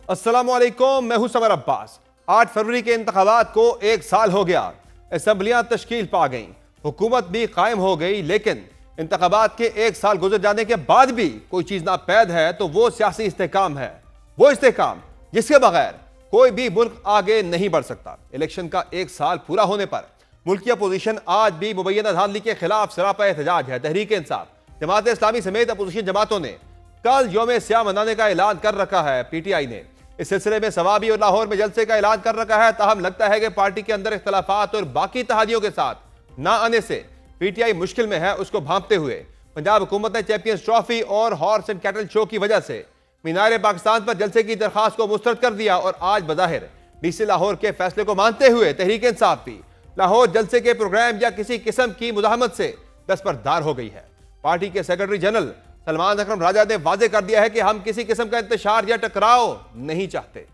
अस्सलामुअलैकुम, मैं हूं समर अब्बास। 8 फरवरी के इंतखाबात को 1 साल हो गया। असम्बलियां तश्कील पा गई, हुकूमत भी कायम हो गई, लेकिन इंतखाबात के 1 साल गुजर जाने के बाद भी कोई चीज नापैद है तो वो सियासी इस्तेहकाम है। वो इस्तेहकाम जिसके बगैर कोई भी मुल्क आगे नहीं बढ़ सकता। इलेक्शन का 1 साल पूरा होने पर मुल्क की अपोजिशन आज भी मुबैना धांधली के खिलाफ सरापा एहतजाज है। तहरीक इंसाफ, जमात इस्लामी समेत अपोजिशन जमातों ने कल यौम स्याह मनाने का ऐलान कर रखा है। पीटीआई ने इस सिलसिले में सवाबी और लाहौर में जलसे का ऐलान कर रखा है। ताहम लगता है कि पार्टी के अंदर इख्तलाफात और बाकी इत्तेहादियों के साथ ना आने से पीटीआई मुश्किल में है। उसको भांपते हुए पंजाब हुकूमत ने चैंपियंस ट्रॉफी और हॉर्स एंड कैटल शो की वजह से मीनार पाकिस्तान पर जलसे की दरखास्त को मुस्तरद कर दिया और आज बज़ाहिर डीसी लाहौर के फैसले को मानते हुए तहरीक इंसाफ भी लाहौर जलसे के प्रोग्राम या किसी किस्म की मुज़ाहमत से दस्तबरदार हो गई है। पार्टी के सेक्रेटरी जनरल सलमान अकरम राजा ने वाजे कर दिया है कि हम किसी किस्म का इंतशार या टकराव नहीं चाहते।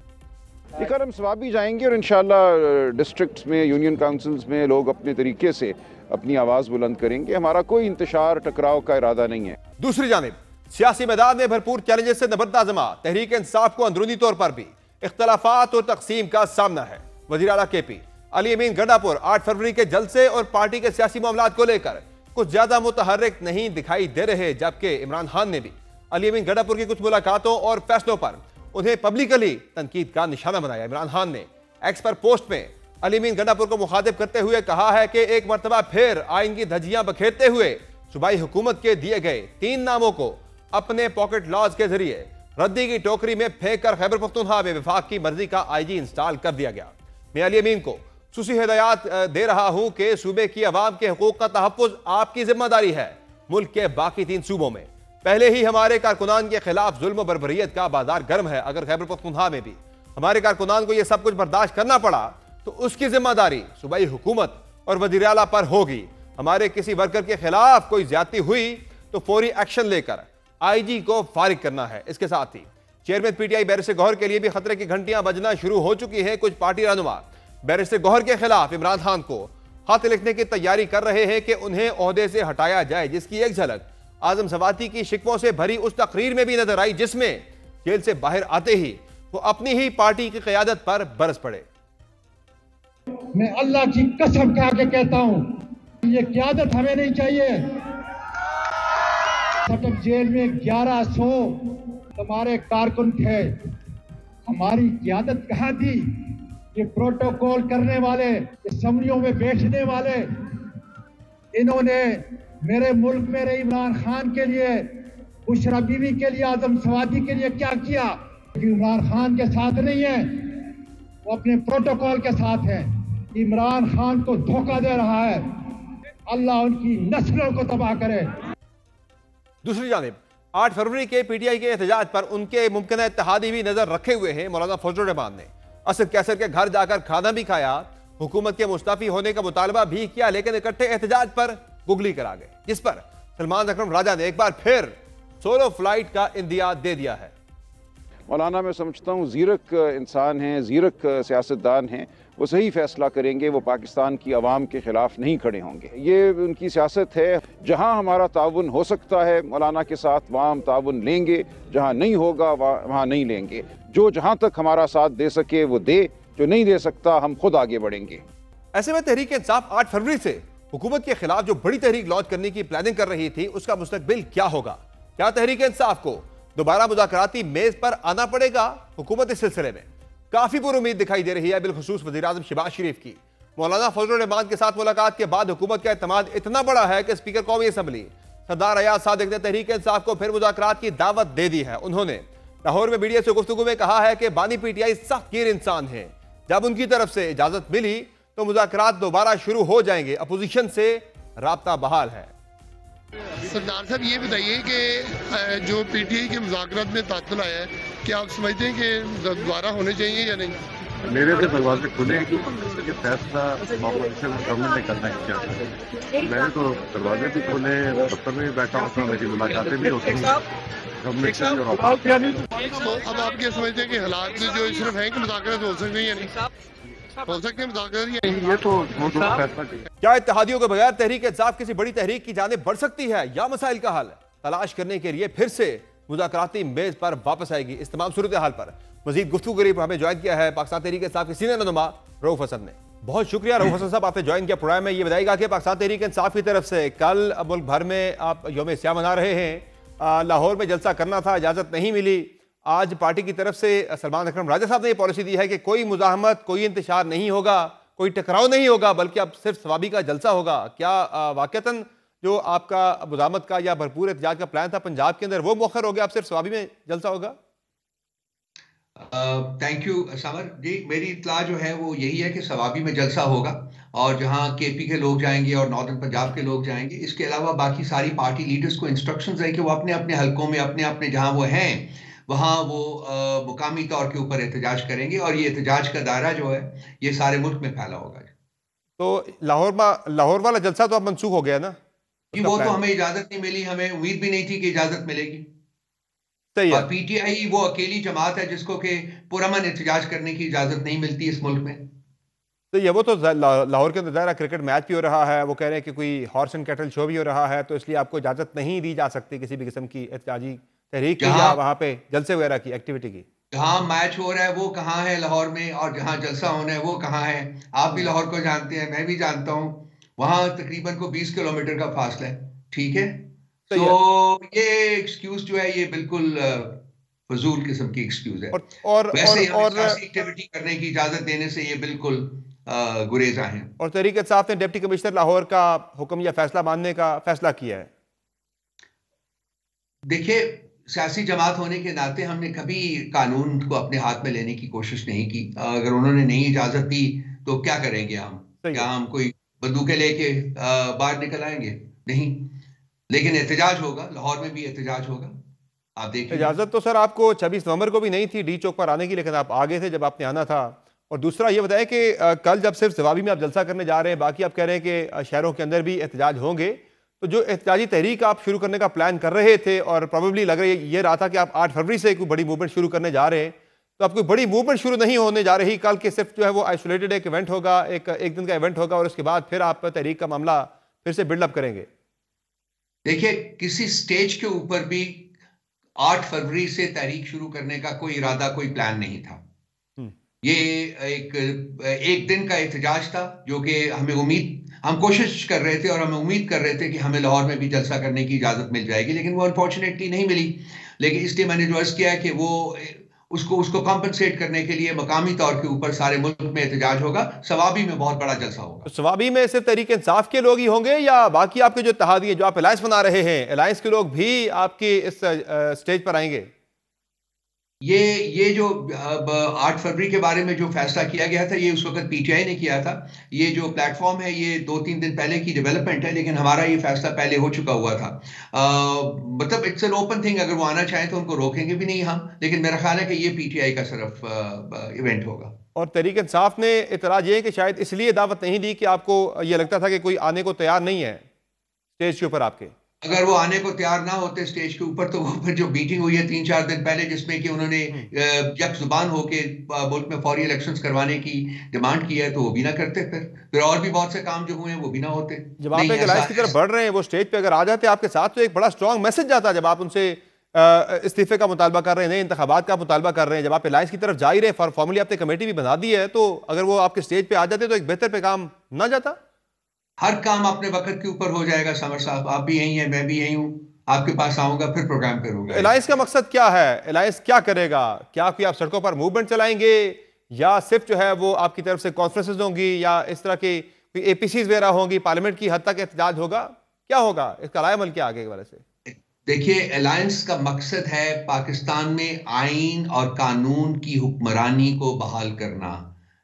लेकिन हम सवाबी जाएंगे और इंशाल्लाह डिस्ट्रिक्ट्स में, यूनियन काउंसिल्स में लोग अपने तरीके से अपनी आवाज़ बुलंद करेंगे। हमारा कोई इंतशार टकराव का इरादा नहीं है। दूसरी जानिब सियासी मैदान में भरपूर चैलेंजेस से निबटता जमा तहरीक इंसाफ को अंदरूनी तौर पर भी इख्तलाफात और तकसीम का सामना है। वज़ीर आला केपी अली अमीन गंडापुर 8 फरवरी के जलसे और पार्टी के सियासी मामलात को लेकर कुछ ज्यादा मुतहर्रिक नहीं दिखाई दे रहे, जबकि इमरान खान ने भी अली अमीन गंडापुर की कुछ मुलाकातों और फैसलों पर उन्हें पब्लिकली तनकीद का निशाना बनाया। इमरान खान ने एक्स पर पोस्ट में अली अमीन गंडापुर को मुखातिब करते हुए कहा है कि एक मरतबा फिर आइन की धज्जियां बखेरते हुए सूबाई हुकूमत के दिए गए 3 नामों को अपने पॉकेट लॉज के जरिए रद्दी की टोकरी में फेंक कर खैबर पख्तूनख्वा में विफाक की मर्जी का आईजी इंस्टॉल कर दिया गया। मैं अली अमीन को सुसी हिदायत दे रहा हूं कि सूबे की अवाम के हकूक का तहफ़्फ़ुज़ आपकी जिम्मेदारी है। मुल्क के बाकी 3 सूबों में पहले ही हमारे कारकुनान के खिलाफ जुल्म बर्बरियत का बाजार गर्म है। अगर खैबर पख्तूनख्वा में भी हमारे कारकुनान को यह सब कुछ बर्दाश्त करना पड़ा तो उसकी जिम्मेदारी सूबाई हुकूमत और वज़ीर आला पर होगी। हमारे किसी वर्कर के खिलाफ कोई ज्यादती हुई तो फौरी एक्शन लेकर आईजी को फारिग करना है। इसके साथ ही चेयरमैन पीटीआई बैरिस्टर गौहर के लिए भी खतरे की घंटियां बजना शुरू हो चुकी हैं। कुछ पार्टी रहनुमा बैरिस्टर गौहर के खिलाफ इमरान खान को खत लिखने की तैयारी कर रहे हैं कि उन्हें ओहदे से हटाया जाए, जिसकी एक झलक आजम सवाती की शिकवों से भरी उस तकरीर में भी नजर आई जिसमें जेल से बाहर आते ही वो अपनी ही पार्टी की क़यादत पर बरस पड़े। मैं अल्लाह की कसम खा के कहता हूं, ये क़यादत हमें नहीं चाहिए। सटक जेल में 1100 हमारे कारकुन थे, हमारी क़यादत कहाँ थी? ये प्रोटोकॉल करने वाले, असम्बलियों में बैठने वाले, इन्होंने मेरे मुल्क मेरे इमरान खान के लिए, बुशरा बीवी के लिए, आजम सवाती के लिए क्या किया? इमरान खान के साथ नहीं है, वो अपने प्रोटोकॉल के साथ है। इमरान खान को धोखा दे रहा है। अल्लाह उनकी नस्लों को तबाह करे। दूसरी जानिब 8 फरवरी के पीटीआई के एहतजाज पर उनके मुमकिन इत्तेहादी भी नजर रखे हुए हैं। मौलाना फजल रहमान ने असद कैसर के घर जाकर खाना भी खाया, हुकूमत के मुस्तफी होने का मुतालबा भी किया, लेकिन इकट्ठे एहतजाज पर गुगली करा गए, जिस पर सलमान अकरम राजा ने एक बार फिर सोलो फ्लाइट का इंदिया दे दिया है। मौलाना मैं समझता हूँ ज़ीरक इंसान हैं, ज़ीरक सियासतदान हैं, वो सही फैसला करेंगे, वो पाकिस्तान की आवाम के ख़िलाफ़ नहीं खड़े होंगे। ये उनकी सियासत है। जहाँ हमारा ताउन हो सकता है मौलाना के साथ वहाँ हम ताउन लेंगे, जहाँ नहीं होगा वहाँ नहीं लेंगे। जो जहाँ तक हमारा साथ दे सके वो दे, जो नहीं दे सकता हम खुद आगे बढ़ेंगे। ऐसे में तहरीक इंसाफ 8 फरवरी से हुकूमत के खिलाफ जो बड़ी तहरीक लॉन्च करने की प्लानिंग कर रही थी, उसका मुस्तकबिल क्या होगा? क्या तहरीक इंसाफ को दोबारा मुज़ाकराती मेज पर आना पड़ेगा? हुकूमत इस सिलसिले में काफी पुरुमीद दिखाई दे रही है, बिलखुसूस वज़ीर आज़म शहबाज शरीफ की। मौलाना फजल रहमान के साथ मुलाकात के बाद हुकूमत का एतमाद इतना बड़ा है कि स्पीकर कौमी असम्बली सरदार अयाज सादिक ने तहरीक इंसाफ को फिर मुज़ाकरात की दावत दे दी है। उन्होंने लाहौर में मीडिया से गुफ्तगू में कहा है कि बानी पीटीआई सख्त गिर इंसान है, जब उनकी तरफ से इजाजत मिली तो मुज़ाकरात दोबारा शुरू हो जाएंगे, अपोजिशन से राब्ता बहाल है। सरदार साहब ये बताइए कि जो पीटीआई के मुज़ाकरात में तातुल आया है, क्या आप समझते हैं कि दोबारा होने चाहिए या नहीं? मेरे तो दरवाजे खुले हैं कि फैसला गवर्नमेंट ने करना है क्या। मैंने तो दरवाजे भी खोले, दफ्तर में भी बैठा होता हूँ, मेरी मुलाकातें भी होती हैं गवर्नमेंट से। तो अब आप क्या समझते हैं कि हालात जो सिर्फ हैं कि मुज़ाकरात हो सकते हैं या नहीं? हो सकते हैं मुज़ाकरात या नहीं? ये तो फैसला क्या इत्तेहादियों के बगैर तहरीक इंसाफ किसी बड़ी तहरीक की जानिब बढ़ सकती है या मसाइल का हल तलाश करने के लिए फिर से मुज़ाकराती मेज पर वापस आएगी। इस तमाम सूरत हाल पर मजीद गुफ्तगू के लिए हमें ज्वाइन किया है पाकिस्तान तहरीक इंसाफ के सीनियर रहनुमा रऊफ हसन ने। बहुत शुक्रिया रऊफ हसन साहब, आपने ज्वाइन किया प्रोग्राम में। ये बताइएगा कि पाकिस्तान तहरीक इंसाफ की तरफ से कल मुल्क भर में आप यौम स्याह मना रहे हैं, लाहौर में जलसा करना था, इजाज़त नहीं मिली। आज पार्टी की तरफ से सलमान अकरम राजा साहब ने यह पॉलिसी दी है कि कोई मुज़ाहमत, कोई इंतशार नहीं होगा, कोई टकराव नहीं होगा, बल्कि अब सिर्फ सवाबी का जलसा होगा। क्या वाकईतन जो आपका मुज़ाहमत का या भरपूर एहतजाज का प्लान था पंजाब के अंदर वो मौखर हो गया, अब सिर्फ सवाबी में जलसा होगा? थैंक यू समर जी। मेरी इत्तला जो है वो यही है कि सवाबी में जलसा होगा और जहां केपी के लोग जाएंगे और नॉर्दर्न पंजाब के लोग जाएंगे। इसके अलावा बाकी सारी पार्टी लीडर्स को इंस्ट्रक्शंस है कि वो अपने अपने हलकों में अपने अपने जहां वो हैं वहां वो मुकामी तौर के ऊपर एहतजाज करेंगे और ये एहतजाज का दायरा जो है ये सारे मुल्क में फैला होगा। तो लाहौर वाला जलसा तो अब मनसूख हो गया ना? कि वो तो हमें इजाजत नहीं मिली, हमें उम्मीद भी नहीं थी कि इजाजत मिलेगी। सही है। और पीटीआई वो अकेली जमात है जिसको कि पुरअमन एहतजाज करने की इजाजत नहीं मिलती इस मुल्क में। तो ये वो तो लाहौर के अंदर ज़ाहिर क्रिकेट मैच भी हो रहा है, वो कह रहे हैं कि कोई हॉर्स एंड कैटल शो भी हो रहा है, तो इसलिए आपको इजाज़त नहीं दी जा सकती किसी भी किस्म की एहतजाजी तहरीक की या वहाँ पे जलसे वगैरह की एक्टिविटी की। जहाँ मैच हो रहा है वो कहाँ है लाहौर में, और जहाँ जलसा होना है वो कहाँ है? आप भी लाहौर को जानते हैं, मैं भी जानता हूँ। वहाँ तकरीबन को 20 किलोमीटर का फासला है, ठीक है? तो ये एक्सक्यूज जो है ये बिल्कुल फजूल किस्म की एक्सक्यूज है। और एक्टिविटी करने की इजाजत देने से ये बिल्कुल गुरेजा है। और तहरीक इंसाफ ने डिप्टी कमिश्नर लाहौर का हुक्म या फैसला मानने का फैसला किया है। देखिए, सियासी जमात होने के नाते हमने कभी कानून को अपने हाथ में लेने की कोशिश नहीं की। अगर उन्होंने नहीं इजाजत दी तो क्या करेंगे हम? क्या हम कोई बंदूकें लेके बाहर निकल आएंगे? नहीं। लेकिन एहतजाज होगा, लाहौर में भी एहतजाज होगा, आप देखिए। इजाजत तो सर आपको 26 नवंबर को भी नहीं थी डी चौक पर आने की, लेकिन आप आगे थे जब आपने आना था। और दूसरा ये बताया कि कल जब सिर्फ सवाबी में आप जलसा करने जा रहे हैं, बाकी आप कह रहे हैं कि शहरों के अंदर भी एहतजाज होंगे, तो जो एहतजाजी तहरीक आप शुरू करने का प्लान कर रहे थे और प्रॉबेबली लग रहा था कि आप 8 फरवरी से कोई बड़ी मूवमेंट शुरू करने जा रहे हैं, तो आप कोई बड़ी मूवमेंट शुरू नहीं होने जा रही। कल के सिर्फ जो है वो आइसोलेटेड एक इवेंट होगा, एक दिन का इवेंट होगा, और उसके बाद फिर आप तहरीक का मामला फिर से बिल्डअप करेंगे। देखिए, किसी स्टेज के ऊपर भी 8 फरवरी से तहरीक शुरू करने का कोई इरादा, कोई प्लान नहीं था। ये एक दिन का एहतजाज था जो कि हम कोशिश कर रहे थे और हमें उम्मीद कर रहे थे कि हमें लाहौर में भी जलसा करने की इजाजत मिल जाएगी, लेकिन वो अनफॉर्चुनेटली नहीं मिली। लेकिन इसलिए मैंने जो अर्ज किया है कि वो उसको कॉम्पनसेट करने के लिए मकामी तौर के ऊपर सारे मुल्क में एहतजाज होगा। सवाबी में बहुत बड़ा जलसा होगा। तो सवाबी में सिर्फ तहरीक इंसाफ के लोग ही होंगे या बाकी आपके जो इत्तेहादी जो आप अलायंस बना रहे हैं, अलायंस के लोग भी आपके इस स्टेज पर आएंगे? ये जो 8 फरवरी के बारे में जो फैसला किया गया था ये उस वक्त पीटीआई ने किया था। ये जो प्लेटफॉर्म है ये 2-3 दिन पहले की डेवलपमेंट है, लेकिन हमारा ये फैसला पहले हो चुका हुआ था। मतलब इट्स एन ओपन थिंग, अगर वो आना चाहें तो उनको रोकेंगे भी नहीं हम, लेकिन मेरा ख्याल है कि ये पीटीआई का सिर्फ इवेंट होगा। और तहरीक इंसाफ ने इतराज ये है कि शायद इसलिए दावत नहीं दी कि आपको ये लगता था कि कोई आने को तैयार नहीं है स्टेज के ऊपर आपके। अगर वो आने को तैयार ना होते स्टेज के ऊपर तो वो फिर जो मीटिंग हुई है 3-4 दिन पहले जिसमें कि उन्होंने यक जुबान होके मुल्क में फौरी इलेक्शंस करवाने की डिमांड की है, तो वो भी ना करते। फिर और भी बहुत से काम जो हुए हैं वो भी ना होते। जब आप एक अलायंस की तरफ बढ़ रहे हैं, वो स्टेज पे अगर आ जाते आपके साथ तो एक बड़ा स्ट्रॉन्ग मैसेज जाता। जब आप उनसे इस्तीफे का मुतालबा कर रहे हैं, नए इंतखाबात का मुतालबा कर रहे हैं, जब आप अलायंस की तरफ जा ही रहे, फॉर्मली आपने कमेटी भी बना दी है, तो अगर वो आपके स्टेज पे आ जाते तो एक बेहतर पैगाम ना जाता। हर काम अपने वक्त के ऊपर हो जाएगा समर साहब, आप भी यही हैं, मैं भी यही हूँ, आपके पास आऊंगा फिर प्रोग्राम करूंगा। अलायंस का मकसद क्या है? अलायंस क्या करेगा? क्या कोई आप सड़कों पर मूवमेंट चलाएंगे या सिर्फ जो है वो आपकी तरफ से कॉन्फ्रेंसेज होंगी या इस तरह की एपीसी वगैरह होंगी, पार्लियामेंट की हद तक एहतजाज होगा? क्या होगा इसका राय-अमल क्या आगे के वाले से? देखिए, अलायंस का मकसद है पाकिस्तान में आईन और कानून की हुक्मरानी को बहाल करना।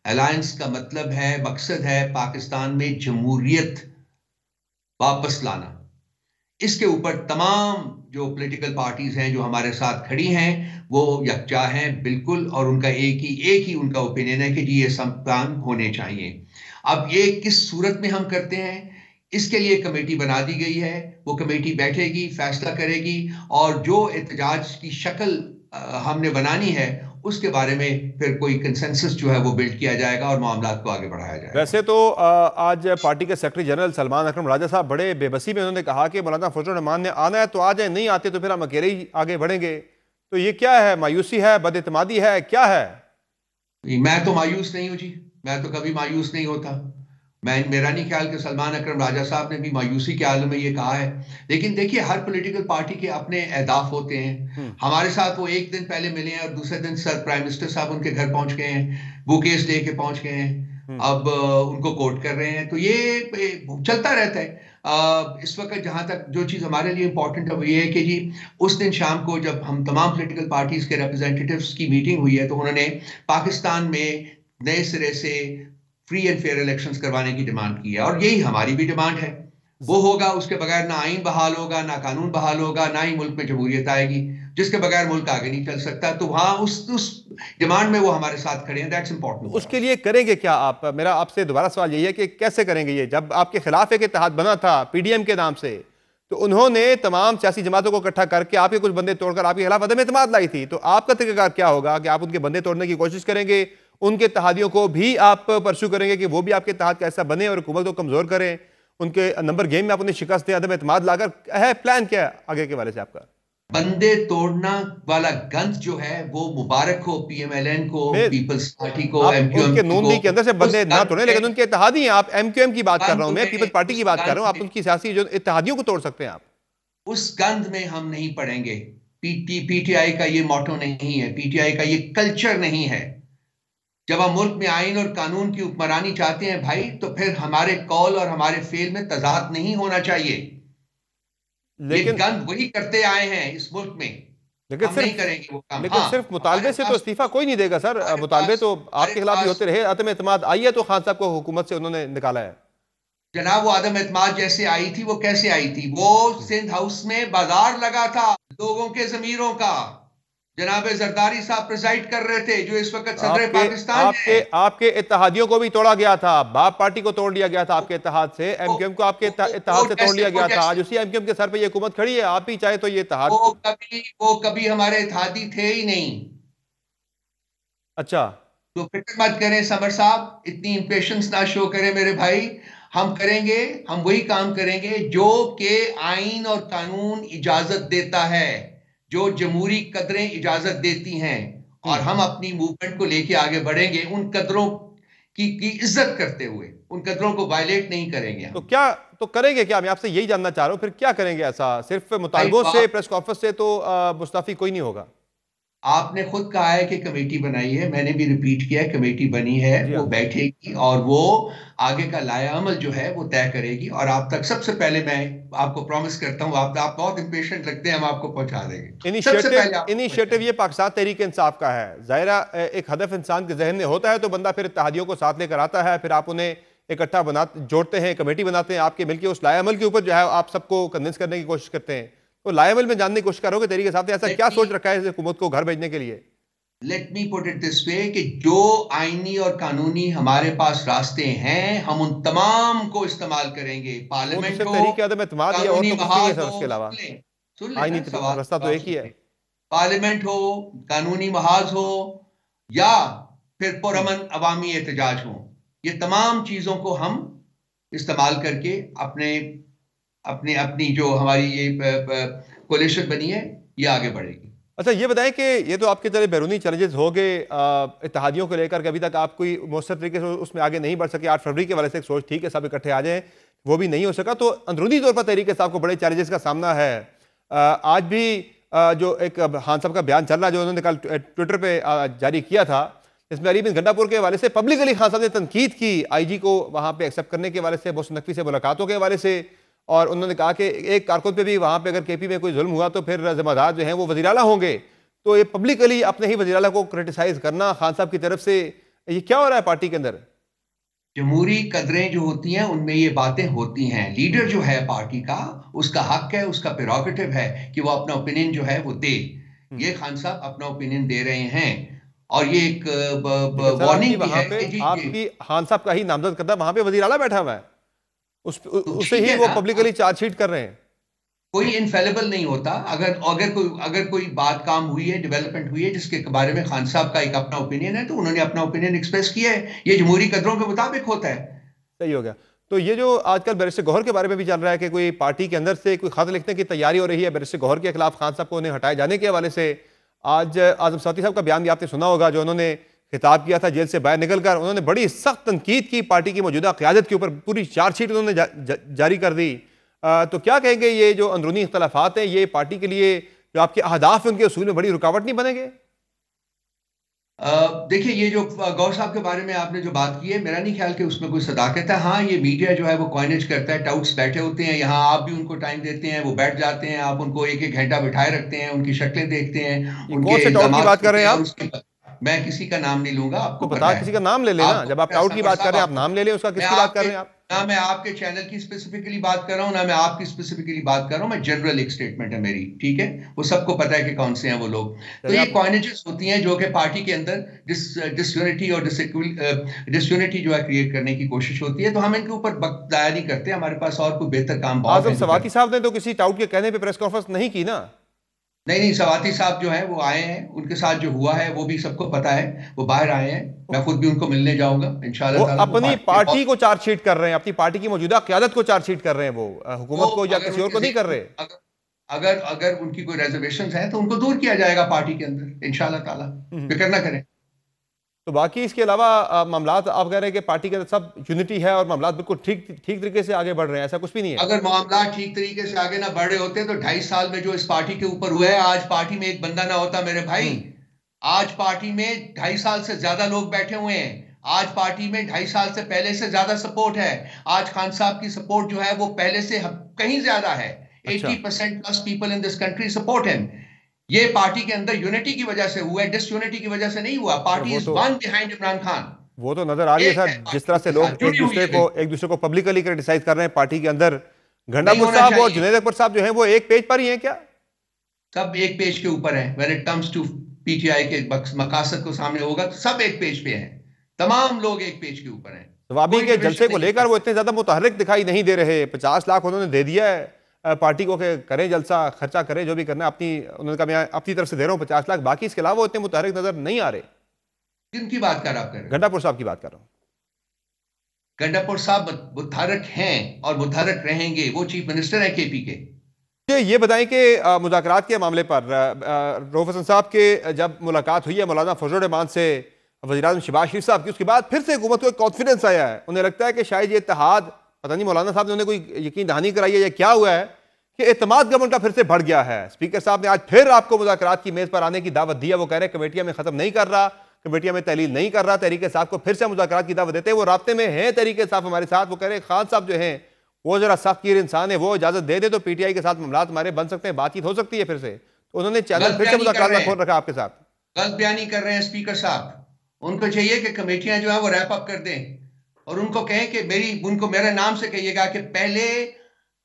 अलायंस का मतलब है, मकसद है पाकिस्तान में जमहूरियत वापस लाना। इसके ऊपर तमाम जो पॉलिटिकल पार्टीज हैं जो हमारे साथ खड़ी हैं वो यकजा हैं बिल्कुल, और उनका एक ही उनका ओपिनियन है कि जी ये सब काम होने चाहिए। अब ये किस सूरत में हम करते हैं, इसके लिए कमेटी बना दी गई है। वो कमेटी बैठेगी, फैसला करेगी, और जो एहतजाज की शक्ल हमने बनानी है उसके बारे में फिर कोई कंसेंसस जो है वो बिल्ड किया जाएगा और मामलात को आगे बढ़ाया जाएगा। वैसे तो आज पार्टी के सेक्रेटरी जनरल सलमान अकरम राजा साहब बड़े बेबसी में उन्होंने कहा कि मौलाना फजलुर रहमान ने आना है तो आ जाए, नहीं आते तो फिर हम अकेले ही आगे बढ़ेंगे। तो ये क्या है, मायूसी है, बदइतमादी है, क्या है? मैं तो मायूस नहीं हूं जी, मैं तो कभी मायूस नहीं होता। मेरा नहीं ख्याल कि सलमान अकरम राजा साहब ने भी मायूसी के आलम में ये कहा है। लेकिन देखिए, हर पॉलिटिकल पार्टी के अपने अहदाफ होते हैं। हमारे साथ वो एक दिन पहले मिले हैं और दूसरे दिन सर प्राइम मिनिस्टर साहब उनके घर पहुंच गए हैं, बुकेस लेके पहुंच गए हैं, अब उनको कोर्ट कर रहे हैं। तो ये चलता रहता है। इस वक्त जहां तक जो चीज हमारे लिए इंपॉर्टेंट है वो ये है कि जी उस दिन शाम को जब हम तमाम पॉलिटिकल पार्टीज के रिप्रेजेंटेटिव्स की मीटिंग हुई है तो उन्होंने पाकिस्तान में नए सिरे से फ्री एंड फेयर इलेक्शंस करवाने की डिमांड की है और यही हमारी भी डिमांड है। वो होगा, उसके बगैर ना आईन बहाल होगा, ना कानून बहाल होगा, ना ही मुल्क में जमहूरियत आएगी, जिसके बगैर मुल्क आगे नहीं चल सकता। तो वहां उस डिमांड में वो हमारे साथ खड़े हैं। That's important. उसके लिए करेंगे क्या आप? मेरा आपसे दोबारा सवाल यही है कि कैसे करेंगे ये? जब आपके खिलाफ एक इत्तेहाद बना था पीडीएम के नाम से, तो उन्होंने तमाम सियासी जमातों को इकट्ठा करके आपके कुछ बंदे तोड़कर आपके खिलाफ अदम एतमाद लाई थी। तो आपका तरीकाकार क्या होगा कि आप उनके बंदे तोड़ने की कोशिश करेंगे, उनके इत्तेहादियों को भी आप परस्यू करेंगे कि वो भी आपके इत्तेहाद का ऐसा बने और हुकूमत को कमजोर करें, उनके नंबर गेम में आप उन्हें शिकस्त दें, अदम एतमाद लाकर? है प्लान क्या है आगे के बारे से आपका? बंदे तोड़ना वाला गंद जो है वो मुबारक हो पीएमएलएन को, पीपल्स पार्टी को, उनके नून लीग के अंदर से बंदे ना तोड़े, लेकिन उनके इत्तेहादी हैं। आप एमक्यूएम की बात कर रहा हूं मैं, पीपल्स पार्टी की बात कर रहा हूं। आप उनकी सियासी जो इत्तेहादियों को तोड़ सकते हैं आप। उस गंद में हम नहीं पड़ेंगे। पीटीआई का ये मोटो नहीं है, पीटीआई का ये कल्चर नहीं है। जब हम मुल्क में आइन और कानून की हुक्मरानी चाहते हैं भाई, तो फिर हमारे कॉल और हमारे फेल में तजाद नहीं होना चाहिए। लेकिन ये गंद वही करते आए हैं इस मुल्क में, लेकिन हम नहीं करेंगे वो काम। लेकिन सिर्फ मुतालबे से तो इस्तीफा कोई नहीं देगा सर। मुतालबे तो आपके खिलाफ भी होते रहे। अदम एतमाद आई है तो खान साहब को हुकूमत से उन्होंने निकाला है। जनाब, वो आदम एतमाद जैसे आई थी वो कैसे आई थी? वो सिंध हाउस में बाजार लगा था लोगों के जमीरों का। जनाब जरदारी साहब प्रिसाइड कर रहे थे, जो इस वक्त सदर पाकिस्तान है। आपके इत्तेहादियों को भी तोड़ा गया था। बाप पार्टी को तोड़ लिया गया था आपके इत्तेहाद से। एमक्यूएम को आपके इत्तेहाद से तोड़ लिया गया था। आज उसी एमक्यूएम के सर पे ये हुकूमत खड़ी है। आप ही चाहे तो ये इत्तेहाद वो कभी हमारे इत्तेहादी थे ही नहीं। अच्छा, तो फिक्र मत करें समर साहब, इतनी इंपेशेंस ना शो करें मेरे भाई। हम करेंगे, हम वही काम करेंगे जो कि आइन और कानून इजाजत देता है, जो जमहूरी कदरें इजाजत देती हैं, और हम अपनी मूवमेंट को लेके आगे बढ़ेंगे उन कदरों की इज्जत करते हुए। उन कदरों को वायलेट नहीं करेंगे। तो क्या तो करेंगे क्या? मैं आपसे यही जानना चाह रहा हूं, फिर क्या करेंगे? ऐसा सिर्फ मुतालबों से, प्रेस कॉन्फ्रेंस से तो मुस्तफी कोई नहीं होगा। आपने खुद कहा है कि कमेटी बनाई है, मैंने भी रिपीट किया है, कमेटी बनी है, वो बैठेगी और वो आगे का लाया अमल जो है वो तय करेगी। और आप तक सबसे पहले मैं आपको प्रॉमिस करता हूं, आप बहुत इंपेशेंट लगते हैं, हम आपको पहुंचा देंगे। इनिशिएटिव ये पाकिस्तान तहरीक इंसाफ का है। ज़ाहिरा एक हदफ इंसान के जहन में होता है तो बंदा फिर इत्तेहादियों को साथ लेकर आता है, फिर आप उन्हें इकट्ठा जोड़ते हैं, कमेटी बनाते हैं, आपके मिलकर उस लाया अमल के ऊपर जो है आप सबको कन्विंस करने की कोशिश करते हैं। तो लायबल में जानने की कोशिश करोगे तरीके साथ, ऐसा क्या सोच रखा है हुकूमत को घर भेजने के लिए? Let me put it this way कि जो आईनी और कानूनी हमारे पास रास्ते हैं हम उन तमाम को इस्तेमाल करेंगे। पार्लियामेंट हो, कानूनी महाज हो, उसके अलावा आईनी रास्ता तो एक ही है। पार्लियामेंट हो, कानूनी महाज हो, या फिर पुरअमन अवामी एहतजाज हो, ये तमाम चीजों को हम इस्तेमाल करके अपनी जो हमारी ये कोलिशन बनी है ये आगे बढ़ेगी। अच्छा, ये बताएं कि ये तो आपके चले बैरूनी चैलेंजेस हो गए इत्तेहादियों को लेकर, कभी तक आप कोई मौसर तरीके से उसमें आगे नहीं बढ़ सके। 8 फरवरी के वाले से एक सोच थी कि सब इकट्ठे आ जाएं, वो भी नहीं हो सका। तो अंदरूनी तौर पर तरीके साहब को बड़े चैलेंजेस का सामना है। आज भी जो एक खान साहब का बयान चल रहा है जो उन्होंने कल ट्विटर पर जारी किया था, इसमें अली बिन गंडापुर के हवाले से पब्लिकली खान साहब ने तनकीद की IG को वहाँ पर एक्सेप्ट करने के हवाले से, मोहसिन नकवी से मुलाकातों के हवाले से। और उन्होंने कहा कि एक कारकुन पे भी वहाँ पे अगर KP में कोई जुल्म हुआ तो फिर जिम्मेदार जो हैं वो वज़ीर आला होंगे। तो ये पब्लिकली अपने ही वज़ीर आला को क्रिटिसाइज करना खान साहब की तरफ से, ये क्या हो रहा है पार्टी के अंदर? जमहूरी कदरें जो होती हैं उनमें ये बातें होती हैं। लीडर जो है पार्टी का, उसका हक है, उसका प्रेरोगेटिव है कि वो अपना ओपिनियन जो है वो दे। ये खान साहब अपना ओपिनियन दे रहे हैं और ये एक वार्निंग भी है। आपकी खान साहब का ही नामजद करदा वहाँ पे वज़ीर आला बैठा हुआ है, उससे ही वो पब्लिकली चार्जशीट कर रहे हैं। कोई इनफेलेबल नहीं होता। अगर कोई बात काम हुई है, डेवलपमेंट हुई है जिसके बारे में खान साहब का एक अपना ओपिनियन है, तो उन्होंने अपना ओपिनियन एक्सप्रेस किया है, ये जमहूरी कदरों के मुताबिक होता है। सही हो गया। तो ये जो आजकल बैरिस्टर गौहर के बारे में भी चल रहा है कि कोई पार्टी के अंदर से कोई खत लिखने की तैयारी हो रही है बैरिस्टर गौहर के खिलाफ, खान साहब को उन्हें हटाए जाने के हवाले से, आज आजम सवाती साहब का बयान भी आपने सुना होगा जो उन्होंने खिताब किया था जेल से बाहर निकलकर। उन्होंने बड़ी सख्त तनकीद की पार्टी की मौजूदा क़यादत के ऊपर, पूरी चार्जशीट उन्होंने जारी कर दी। तो क्या कहेंगे, ये जो अंदरूनी इख्तलाफात हैं ये पार्टी के लिए जो आपके अहदाफ हैं उनके उसूल में बड़ी रुकावट नहीं बनेंगे? देखिए, ये जो गौर साहब के बारे में आपने जो बात की है, मेरा नहीं ख्याल कि उसमें कोई सदाकत है। हाँ, ये मीडिया जो है वो कॉइनेज करता है, टाउट्स बैठे होते हैं यहाँ, आप भी उनको टाइम देते हैं, वो बैठ जाते हैं, आप उनको एक एक घंटा बिठाए रखते हैं, उनकी शक्लें देखते हैं, कौन से टाउट की बात कर रहे हैं आप? मैं किसी का नाम नहीं लूंगा, आपको बता, किसी का नाम ले लेना। जब आप टाउट की बात कर रहे हैं आप नाम ले लें, उसका किसकी बात कर रहे हैं आप? ना मैं आपके चैनल की स्पेसिफिकली बात कर रहा हूँ, ना मैं आपकी स्पेसिफिकली बात कर रहा हूँ, मैं जनरल एक स्टेटमेंट है मेरी, ठीक है? वो सबको पता है कि कौन से हैं वो लोग। तो ये कॉइनेजेस होती हैं जो कि पार्टी के अंदर डिसयूनिटी और डिसयूनिटी जो है क्रिएट करने की कोशिश होती है। तो हम इनके ऊपर वक्त दाया नहीं करते, हमारे पास और कोई बेहतर काम बहुत है। आजम सवाती साहब ने तो किसी टाउट के कहने पे प्रेस कॉन्फ्रेंस नहीं की ना? नहीं, सवाती साहब जो है वो आए हैं, उनके साथ जो हुआ है वो भी सबको पता है, वो बाहर आए हैं, मैं खुद भी उनको मिलने जाऊंगा इंशाल्लाह। अपनी पार्टी को चार्जशीट कर रहे हैं, अपनी पार्टी की मौजूदा क़यादत को चार्जशीट कर रहे हैं, वो हुकूमत को या किसी और को नहीं कर रहे। अगर उनकी कोई रिजर्वेशंस हैं तो उनको दूर किया जाएगा पार्टी के अंदर इंशाल्लाह ताला, फिक्र ना करें। तो बाकी इसके अलावा मामलात आप कह रहे हैं कि पार्टी के अंदर सब यूनिटी है और मामलात बिल्कुल ठीक तरीके से आगे बढ़ रहे हैं, ऐसा कुछ भी नहीं है? अगर मामला ठीक तरीके से आगे ना बढ़ रहे होते तो 2.5 साल में जो इस पार्टी के ऊपर हुआ है, आज पार्टी में एक बंदा ना होता मेरे भाई। आज पार्टी में 2.5 साल से ज्यादा लोग बैठे हुए हैं, आज पार्टी में 2.5 साल से पहले से ज्यादा सपोर्ट है। आज खान साहब की सपोर्ट जो है वो पहले से कहीं ज्यादा है। 80% plus people in this country support him. ये पार्टी के अंदर यूनिटी की वजह से हुआ है, डिसयूनिटी की वजह से नहीं हुआ। Party is one behind Imran Khan. वो तो नजर आ रही है सर, जिस तरह से लोग एक दूसरे को पब्लिकली क्रिटिसाइज कर रहे हैं पार्टी के अंदर। गंडापुर साहब और जुनैद अकबर साहब जो हैं वो एक पेज पर ही हैं क्या? सब एक पेज के ऊपर हैं। When it comes to PTI के मकासद को सामने होगा तो सब एक पेज पे हैं, तमाम लोग एक पेज के ऊपर हैं। नवाबी के जलसे को लेकर वो इतने ज्यादा मुतहर्रिक दिखाई नहीं दे रहे। 50 लाख उन्होंने दे दिया है पार्टी को कि करें जलसा, खर्चा करें जो भी करना है, उन्होंने कहा मैं अपनी तरफ से दे रहा हूँ 50 लाख, बाकी इसके अलावा वो इतने मुतहर्रिक नजर नहीं आ रहे। किनकी बात कर रहे हैं? गंडापुर साहब की बात कर रहा हूँ। गंडापुर साहब मुतहर्रिक हैं और मुतहर्रिक रहेंगे, वो चीफ मिनिस्टर है केपी के। ये बताएं कि मुज़ाकरात के मामले पर रऊफ हसन साहब के जब मुलाकात हुई है मौलाना फजल रहमान से वज़ीर-ए-आज़म शहबाज शरीफ साहब की, उसके बाद फिर से हुकूमत को एक कॉन्फिडेंस आया है। उन्हें लगता है कि शायद ये इत्तेहाद, पता नहीं मौलाना साहब ने उन्हें कोई यकीन दहानी कराई है या क्या हुआ है कि एतमाद गवर्नमेंट का फिर से बढ़ गया है। स्पीकर साहब ने आज फिर आपको मुज़ाकरात की मेज़ पर आने की दावत दी है। वो कह रहे हैं कमेटियां में ख़त्म नहीं कर रहा, कमेटियां में तहलील नहीं कर रहा, तहरीक इंसाफ को फिर से मुज़ाकरात की दावत देते हैं। वो राब्ते में हैं तहरीक इंसाफ हमारे साथ। वो कह रहे हैं खान साहब जो हैं वो जरा सख्त इंसान है, वो इजाजत दे दे तो पीटीआई के साथ मामलात हमारे बन सकते हैं, बातचीत हो सकती है फिर से। तो उन्होंने चैनल फिर से मुज़ाकरात खोल रखा आपके साथ। गलत बयानी कर रहे हैं स्पीकर साहब। उनको चाहिए कि कमेटियां जो है वो रैप अप कर दें और उनको कहें कि उनको मेरे नाम से कहिएगा कि पहले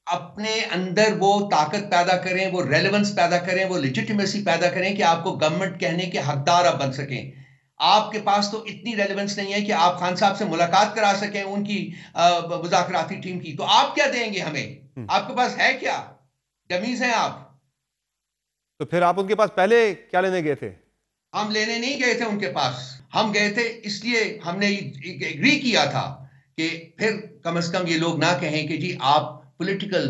अपने अंदर वो ताकत पैदा करें, वो रेलेवेंस पैदा करें, वो लेजिटिमेसी पैदा करें कि आपको गवर्नमेंट कहने के हकदार आप बन सकें। आपके पास तो इतनी रेलेवेंस नहीं है कि आप खान साहब से मुलाकात करा सकें उनकी मुज़ाकराती टीम की। तो आप क्या देंगे हमें? आपके पास है क्या? डमीज हैं आप। तो फिर आप उनके पास पहले क्या लेने गए थे? हम लेने नहीं गए थे उनके पास, हम गए थे इसलिए हमने एग्री किया था कि फिर कम से कम ये लोग ना कहें कि जी आप पॉलिटिकल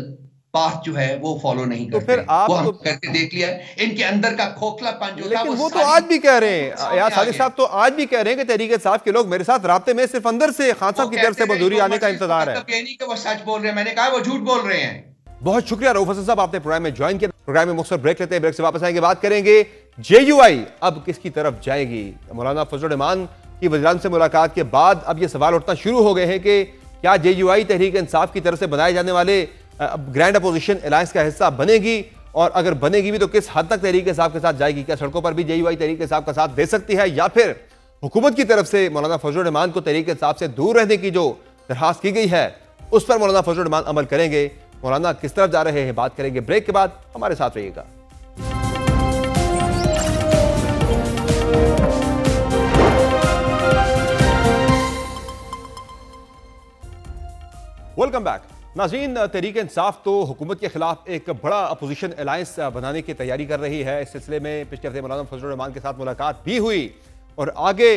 पाथ जो है वो फॉलो नहीं करते। तो फिर आप वो हम करके देख लिया है। इनके अंदर का खोखलापन जो था वो तो आज भी कह रहे हैं, यार सादिक साहब तो आज भी कह रहे हैं कि तहरीक इंसाफ के लोग मेरे साथ राब्ते में सिर्फ अंदर से खान साहब की तरफ से मंजूरी आने का इंतजार है। ये नहीं कि वो सच बोल रहे हैं, मैंने कहा वो झूठ बोल रहे हैं। बहुत शुक्रिया रऊफ हसन साहब, आपने प्रोग्राम में ज्वाइन किया। प्रोग्राम में मुख्तसर ब्रेक लेते हैं, ब्रेक से वापस आएंगे, बात करेंगे जेयूआई अब किसकी तरफ जाएगी। मौलाना फजल रहमान की वज़ीर-ए-आज़म से मुलाकात के बाद अब ये सवाल उठना शुरू हो गए हैं कि क्या जेयूआई तहरीक इंसाफ की तरफ से बनाए जाने वाले ग्रैंड अपोजिशन अलायंस का हिस्सा बनेगी, और अगर बनेगी भी तो किस हद तक तहरीक इंसाफ के साथ जाएगी? क्या सड़कों पर भी जेयूआई तहरीक इंसाफ का साथ दे सकती है, या फिर हुकूमत की तरफ से मौलाना फजल रहमान को तहरीक इंसाफ से दूर रहने की जो दरखास्त की गई है उस पर मौलाना फजल रहमान अमल करेंगे? मौलाना किस तरफ जा रहे हैं, बात करेंगे ब्रेक के बाद। हमारे साथ रहिएगा। Welcome back. नाज़रीन, तहरीक इंसाफ तो हुकूमत के खिलाफ एक बड़ा अपोजिशन अलायंस बनाने की तैयारी कर रही है। इस सिलसिले में पिछले हफ्ते मौलाना फजलुर रहमान के साथ मुलाकात भी हुई और आगे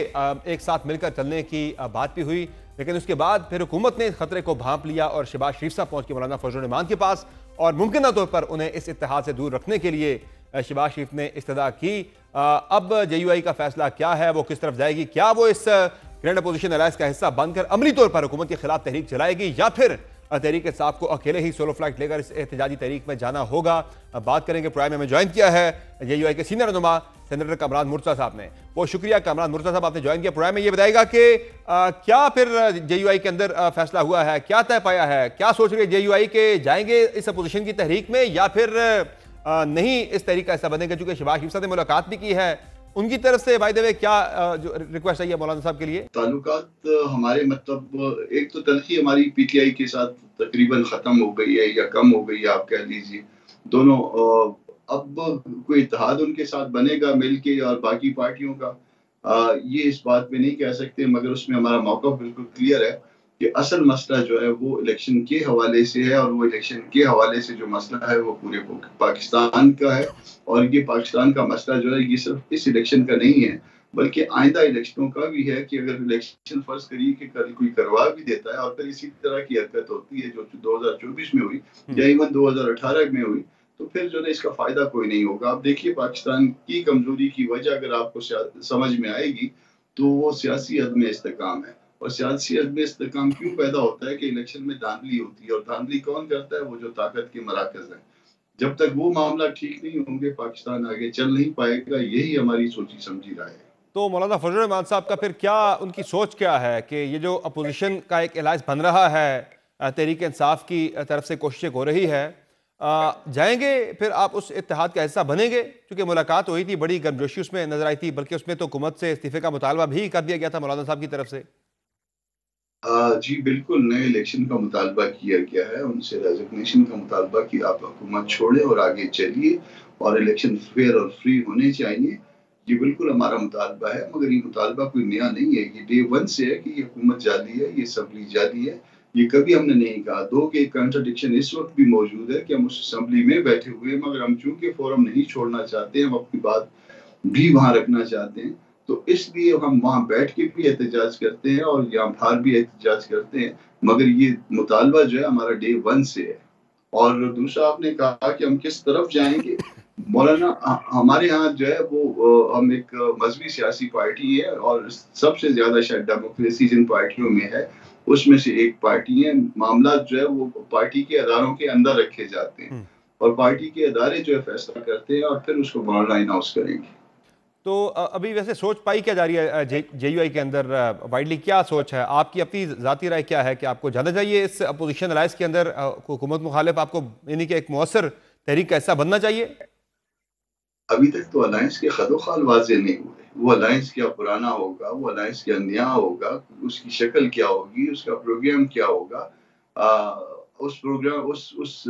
एक साथ मिलकर चलने की बात भी हुई, लेकिन उसके बाद फिर हुकूमत ने खतरे को भांप लिया और शहबाज शरीफ साहब पहुंच के मौलाना फजलुर रहमान के पास और मुमकिन तौर पर उन्हें इस इत्तेहाद से दूर रखने के लिए शहबाज शरीफ ने इस्तदा की। अब JUI का फैसला क्या है, वो किस तरफ जाएगी? क्या वो इस ग्रैंड अपोजिशन अलायंस का हिस्सा बनकर अमली तौर पर हुकूमत के खिलाफ तहरीक चलाएगी या फिर तहरीक इंसाफ को अकेले ही सोलो फ्लाइट लेकर इस एहतजाजी तहरीक में जाना होगा? बात करेंगे। प्रोग्राम में हमें ज्वाइन किया है JUI के सीनियर रहनुमा सेनेटर कामरान मुर्तज़ा साहब ने। बहुत शुक्रिया कामरान मुर्तज़ा साहब, आपने ज्वाइन किया। प्रोग्राम में ये बताएगा कि क्या फिर JUI के अंदर फैसला हुआ है, क्या तय पाया है, क्या सोच रही है JUI के जाएंगे इस अपोजिशन की तहरीक में या फिर नहीं इस तहरीक का हिस्सा बनेंगे? चूंकि शहबाज शरीफ साहब ने मुलाकात भी की है, उनकी तरफ से बाय द वे क्या जो रिक्वेस्ट आई है मौलाना साहब के लिए? ताल्लुकात हमारे मतलब एक तो तलखी हमारी PTI के साथ तकरीबन खत्म हो गई है या कम हो गई है, आप कह लीजिए। दोनों अब कोई इत्तेहाद उनके साथ बनेगा मिलके और बाकी पार्टियों का, ये इस बात पे नहीं कह सकते, मगर उसमें हमारा मौक़िफ़ बिल्कुल क्लियर है कि असल मसला जो है वो इलेक्शन के हवाले से है और वो इलेक्शन के हवाले से जो मसला है वो पूरे पाकिस्तान का है। और ये पाकिस्तान का मसला जो है ये सिर्फ इस इलेक्शन का नहीं है बल्कि आइंदा इलेक्शनों का भी है कि अगर इलेक्शन फर्ज करिए कि कल कोई करवा भी देता है और फिर इसी तरह की हरकत होती है जो 2024 में हुई या इवन 2018 में हुई, तो फिर जो है इसका फायदा कोई नहीं होगा। आप देखिए पाकिस्तान की कमजोरी की वजह अगर आपको समझ में आएगी तो वो सियासी अदम इस्तेकाम है। और सियासी अदम इस्तेकाम क्यों पैदा होता है कि इलेक्शन में धांधली होती है, और धांधली कौन करता है? वो जो ताकत के मराकज हैं। जब तक वो मामला ठीक नहीं होंगे पाकिस्तान आगे चल नहीं पाएगा, यही हमारी सोची समझी राय है। तो मौलाना फजलुर रहमान साहब का फिर क्या उनकी सोच क्या है कि ये जो अपोजिशन का एक अलायंस बन रहा है, तहरीक इंसाफ की तरफ से कोशिशें हो रही है, जाएंगे फिर आप उस इत्तेहाद का हिस्सा बनेंगे? क्योंकि मुलाकात हुई थी, बड़ी गर्मजोशी उसमें नजर आई थी, बल्कि उसमें तो हुकूमत से इस्तीफे का मुतालबा भी कर दिया गया था मौलाना साहब की तरफ से। जी बिल्कुल, नए इलेक्शन का मुतालबा किया गया है, उनसे रेजिग्नेशन का मुतालबा कि आप हुकूमत छोड़ें और आगे चलिए और इलेक्शन फेयर और फ्री होने चाहिए। ये बिल्कुल हमारा मुतालबा है, मगर ये मुतालबा कोई नया नहीं है, ये डे 1 से है कि ये हुकूमत जाली है, ये असम्बली जाली है। ये कभी हमने नहीं कहा। दो कि कंट्राडिक्शन इस वक्त भी मौजूद है कि हम उस असम्बली में बैठे हुए हैं, मगर हम चूंकि फोरम नहीं छोड़ना चाहते, हम अपनी बात भी वहाँ रखना चाहते हैं, तो इसलिए हम वहाँ बैठ के भी एहतजाज करते हैं और यहाँ बाहर भी एहतजाज करते हैं। मगर ये मुतालबा जो है हमारा डे 1 से है। और दूसरा आपने कहा कि हम किस तरफ जाएंगे, मौलाना हमारे यहाँ जो है वो हम एक मजहबी सियासी पार्टी है और सबसे ज्यादा शायद डेमोक्रेसी जिन पार्टियों में है उसमें से एक पार्टी है। मामला जो है वो पार्टी के अदारों के अंदर रखे जाते हैं और पार्टी के अदारे जो है फैसला करते हैं और फिर उसको मौलाना अनाउंस करेंगे। तो अभी वैसे सोच पाई क्या जा रही है JUI के अंदर? वाइडली क्या सोच है आपकी? अपनी ज़ाती राय क्या है कि आपको जाना चाहिए इस अपोजिशन अलायंस के अंदर? हुकूमत मुखालिफ आपको यानी कि एक मौसर तहरीक का हिस्सा बनना चाहिए? अभी तक तो अलायंस के खदोखाल वाजे नहीं हुए। वो अलायंस क्या पुराना होगा, वो अलायंस क्या नया होगा, उसकी शक्ल क्या होगी, उसका प्रोग्राम क्या होगा, उस प्रोग्राम उस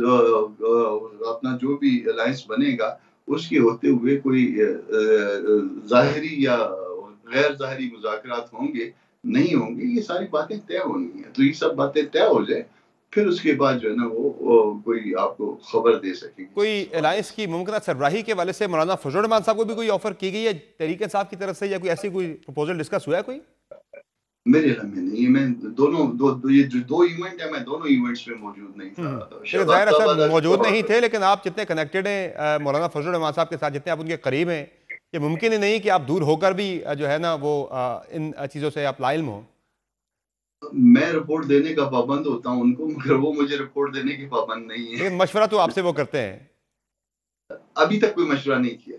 अपना जो भी अलायंस बनेगा उसके होते हुए कोई जाहिरी या गैर जाहिरी मुज़ाकरात होंगे नहीं होंगे, ये सारी बातें तय होनी है। तो ये सब बातें तय हो जाए फिर उसके बाद जो है ना वो कोई आपको खबर दे सकेगी। कोई अलायंस की मुमकिन सरबराही के वाले से मौलाना फजलुर रहमान साहब को भी कोई ऑफर की गई है तहरीक इंसाफ की तरफ से, या कोई ऐसी कोई प्रपोजल डिस्कस हुआ है कोई? मेरे ख्याल में नहीं। मैं ये जो दो इवेंट है, मैं दोनों इवेंट्स में मौजूद नहीं था। जाहिर है सर मौजूद नहीं थे, लेकिन आप जितने कनेक्टेड हैं मौलाना फजलुर रहमान साहब के साथ, जितने आप उनके करीब हैं, ये मुमकिन ही नहीं कि आप दूर होकर भी जो है ना वो इन चीज़ों से आप लाइल्म हो। मैं रिपोर्ट देने का पाबंद होता हूं उनको, मगर वो मुझे रिपोर्ट देने के पाबंद नहीं है। लेकिन मशवरा तो आपसे वो करते हैं। अभी तक कोई मशवरा नहीं किया।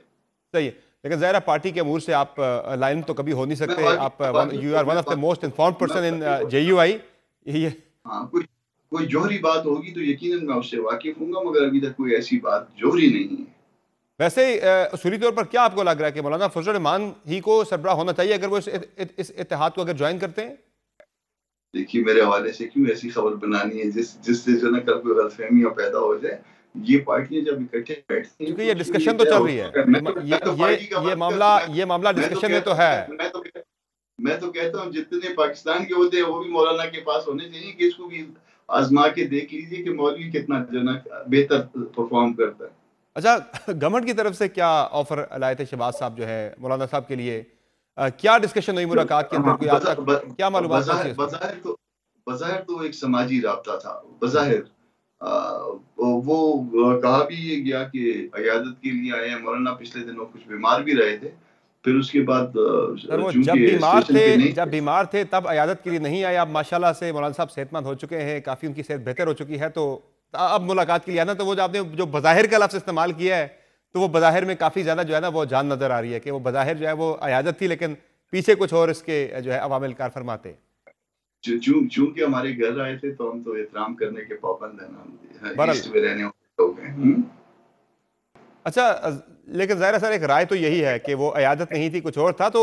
सही है, लेकिन ज़ाहिर पार्टी के अमूर से आप लाइन तो कभी हो नहीं सकते। आप you are one of the most informed person in JUI। ये कोई जोहरी बात होगी तो यकीनन मैं उससे वाकिफ हूँगा, मगर अभी तक कोई ऐसी बात जोहरी नहीं है। वैसे उसूली तौर पर क्या आपको लग रहा है कि मौलाना फजलुर रहमान ही को सरबराह होना चाहिए अगर वो इस इत्तेहाद को अगर ज्वाइन करते हैं? देखिए मेरे हवाले से क्यों ऐसी खबर बनानी है जिससे जो ना कल कोई गलतफहमियां पैदा हो जाए। ये पार्टियां जब इकट्ठे बैठती हैं, क्योंकि ये डिस्कशन तो चल रही है, ये मामला डिस्कशन में तो है। मैं तो कहता हूँ जितने पाकिस्तान के होते हैं वो भी मौलाना के पास होने चाहिए कि इसको भी आजमा के देख लीजिए कि मौलवी कितना जो ना बेहतर परफॉर्म करता है। अच्छा, गवर्नमेंट की तरफ से क्या ऑफर लाए थे शहबाज साहब जो है मौलाना साहब के लिए? क्या डिस्कशन हुई मुलाकात के अंदर? कोई आप तक क्या मालूमात पहुंची उसमें? बज़ाहिर तो एक समाजी राब्ता था। बज़ाहिर वो कहा भी ये गया कि अयादत के लिए आए हैं। मौलाना पिछले दिनों कुछ बीमार भी रहे थे। फिर उसके बाद सर वो चूंकि स्टेशन पे नहीं जब बीमार थे तब अयादत के लिए नहीं आए। अब माशाल्लाह से मौलाना साहब सेहतमंद हो चुके हैं, काफ़ी उनकी सेहत बेहतर हो चुकी है, तो अब मुलाकात के लिए आना। तो वो जो आपने जो बज़ाहिर का लफ्ज़ इस्तेमाल किया है, तो वो बज़ाहिर में काफ़ी ज़्यादा जो है ना वो जान नज़र आ रही है कि वो बज़ाहिर जो है वो अयादत थी, लेकिन पीछे कुछ और इसके जो है अवामिल कार फरमाते हैं। चूंकि हमारे घर आए थे तो हम तो एहतराम करने के पाबंद हैं ना, बहरहाल ईस्ट में रहने वाले लोग हैं। अच्छा, लेकिन ज़ाहिर है सर एक राय तो यही है कि वो अयादत नहीं थी, कुछ और था, तो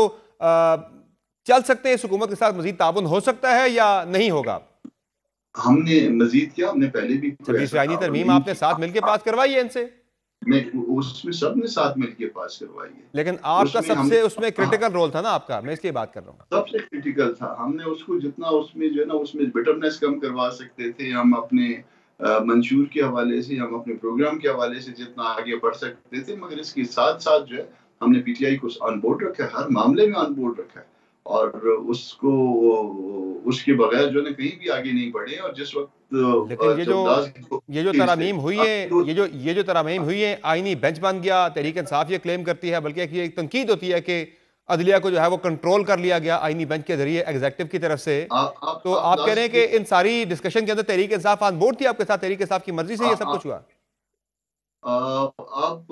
चल सकते हैं इस हुकूमत के साथ मजीद ताउन हो सकता है या नहीं होगा? हमने मजीद क्या, हमने पहले भी 26वीं आईनी तरमीम आपने साथ मिलकर पास करवाई है इनसे, उसमें सबने साथ मिलके पास करवाई है। लेकिन आपका सबसे उसमें क्रिटिकल रोल था ना आपका, मैं इसलिए बात कर रहा हूँ। सबसे क्रिटिकल था। हमने उसको जितना उसमें जो है ना उसमें बिटरनेस कम करवा सकते थे, हम अपने मंशूर के हवाले से, हम अपने प्रोग्राम के हवाले से जितना आगे बढ़ सकते थे, मगर इसके साथ साथ जो है हमने पीटीआई को ऑन बोर्ड रखा है, हर मामले में ऑन बोर्ड रखा है, और उसको उसके बगैर जो है ना कहीं भी आगे नहीं बढ़े। और जिस वक्त लेकिन ये जो तरामीम हुई है, ये जो तरामीम हुई है, आईनी बेंच बन गया, तहरीक इंसाफ ये क्लेम करती है, बल्कि एक तनकीद होती है कि अदलिया को जो है वो कंट्रोल कर लिया गया आईनी बेंच के जरिए एग्जीक्यूटिव की तरफ से। तो आप कह रहे हैं कि इन सारी डिस्कशन के अंदर तहरीक इंसाफ ऑन बोर्ड थी आपके साथ, तहरीक इंसाफ की मर्जी से ये सब कुछ हुआ? आप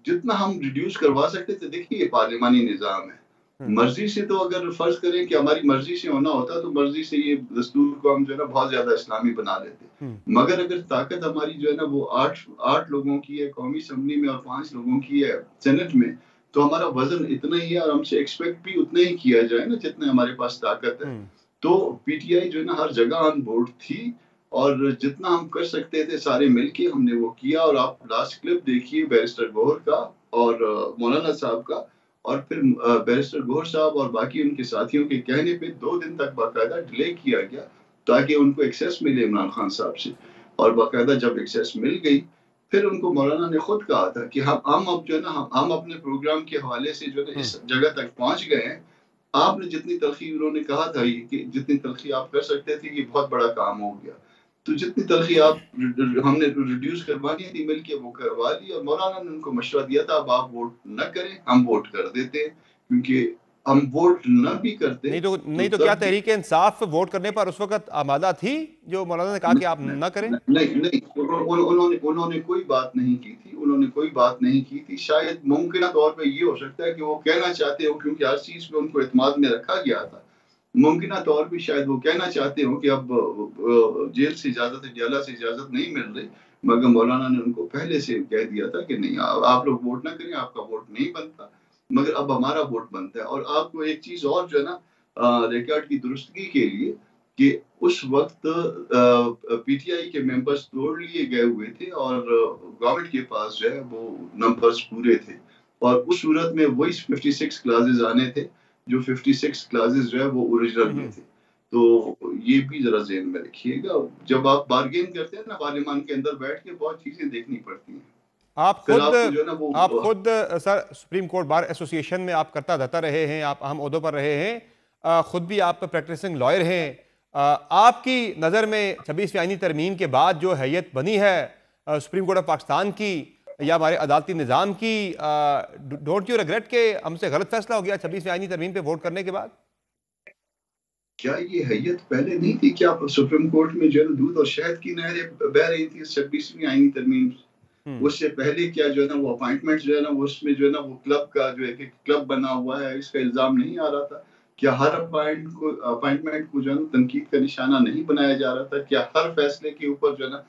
जितना हम रिड्यूस करवा सकते थे, देखिए पार्लिमानी निजाम है, मर्जी से तो अगर फर्ज करें कि हमारी मर्जी से होना होता तो मर्जी से ये दस्तूर को हम जो है ना बहुत ज्यादा इस्लामी बना लेते, मगर अगर ताकत हमारी जो है ना वो आठ लोगों की है कौमी असम्बली में और 5 लोगों की है सेनेट में, तो हमारा वजन इतना ही है और हमसे एक्सपेक्ट भी उतना ही किया जाए ना जितने हमारे पास ताकत है। तो पीटीआई जो है ना हर जगह ऑन बोर्ड थी और जितना हम कर सकते थे सारे मिलके हमने वो किया। और आप लास्ट क्लिप देखिए बैरिस्टर गौहर का और मौलाना साहब का, और फिर बैरिस्टर गौहर साहब और बाकी उनके साथियों के कहने पे 2 दिन तक बाकायदा डिले किया गया ताकि उनको एक्सेस मिले इमरान खान साहब से। और बाकायदा जब एक्सेस मिल गई फिर उनको मौलाना ने खुद कहा था कि हम अब जो है ना हम अपने प्रोग्राम के हवाले से जो है इस जगह तक पहुंच गए हैं। आपने जितनी तलखी, उन्होंने कहा था कि जितनी तलखी आप कर सकते थे ये बहुत बड़ा काम हो गया, तो जितनी तलखी आप हमने रिड्यूस करवानी थी मिलके वो करवा ली। और मौलाना ने उनको मशवरा दिया था अब आप वोट न करें, हम वोट कर देते हैं, क्योंकि हम वोट न भी करते नहीं तो क्या तहरीक इंसाफ वोट करने पर उस वक्त आमादा थी जो मौलाना ने कहा कि आप न करें? नहीं, उन्होंने कोई बात नहीं की थी, उन्होंने कोई बात नहीं की थी। शायद मुमकिन तौर पे ये हो सकता है कि वो कहना चाहते हो, क्योंकि हर चीज पे उनको एतमाद में रखा गया था, मुमकिन तौर पे शायद वो कहना चाहते हो कि अब जेल से इजाजत, जेला से इजाजत नहीं मिल रही, मगर मौलाना ने उनको पहले से कह दिया था कि नहीं आप लोग वोट ना करें, आपका वोट नहीं बनता, मगर अब हमारा वोट बनता है। और आपको एक चीज और जो है ना रिकॉर्ड की दुरुस्तगी के लिए कि उस वक्त पीटीआई के मेंबर्स तोड़ लिए गए हुए थे और गवर्नमेंट के पास जो है वो नंबर्स पूरे थे, और उस सूरत में वही 56 क्लासेस आने थे जो 56 क्लासेस जो है वो ओरिजिनल में थे। तो ये भी जरा ज़हन में रखिएगा, जब आप बार्गेन करते हैं ना पार्लियामान के अंदर बैठ के बहुत चीजें देखनी पड़ती हैं। आप खुद sir supreme court bar association में आप करता धरता रहे हैं, आप अहम ओहदों पर रहे हैं, खुद भी आप प्रैक्टिसिंग लॉयर हैं। आपकी नज़र में 26वीं आईनी तरमीम के बाद जो हैयत बनी है सुप्रीम कोर्ट ऑफ पाकिस्तान की या हमारे अदालती निज़ाम की, डोंट यू रिग्रेट के हमसे गलत फैसला हो गया 26वीं आईनी तरमीम पे वोट करने के बाद? क्या ये हैयत पहले नहीं थी? क्या सुप्रीम कोर्ट में जो है दूध और शहद की नहरें बह रही थी 26वीं आईनी तरमीम? उससे पहले क्या जो है ना वो अपॉइंटमेंट जो है ना उसमें जो है ना वो क्लब का जो एक क्लब बना हुआ है इसका इल्जाम नहीं आ रहा था? क्या हर अपॉइंटमेंट को जो है ना तनकीद का निशाना नहीं बनाया जा रहा था? क्या हर फैसले के ऊपर जो है ना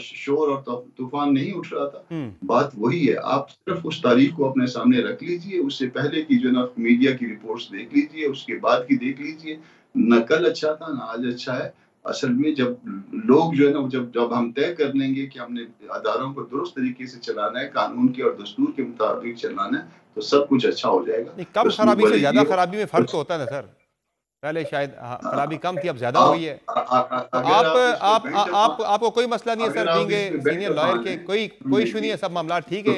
शोर और तूफान नहीं उठ रहा था? बात वही है, आप सिर्फ उस तारीख को अपने सामने रख लीजिए, उससे पहले की जो है ना मीडिया की रिपोर्ट्स देख लीजिए, उसके बाद की देख लीजिए, न कल अच्छा था न आज अच्छा है। असल में जब लोग जो है ना जब हम तय कर लेंगे कि हमने अदारों को दुरुस्त तरीके से चलाना है, कानून के और दस्तूर के मुताबिक चलाना है, तो सब कुछ अच्छा हो जाएगा। कम खराबी से ज्यादा खराबी में फर्क तो होता है ना सर? पहले शायद खराबी कम थी, अब ज्यादा हो गई है। आपको कोई मसला नहीं है सर, बीइंग सीनियर लॉयर के कोई इशू नहीं है, सब मामला ठीक है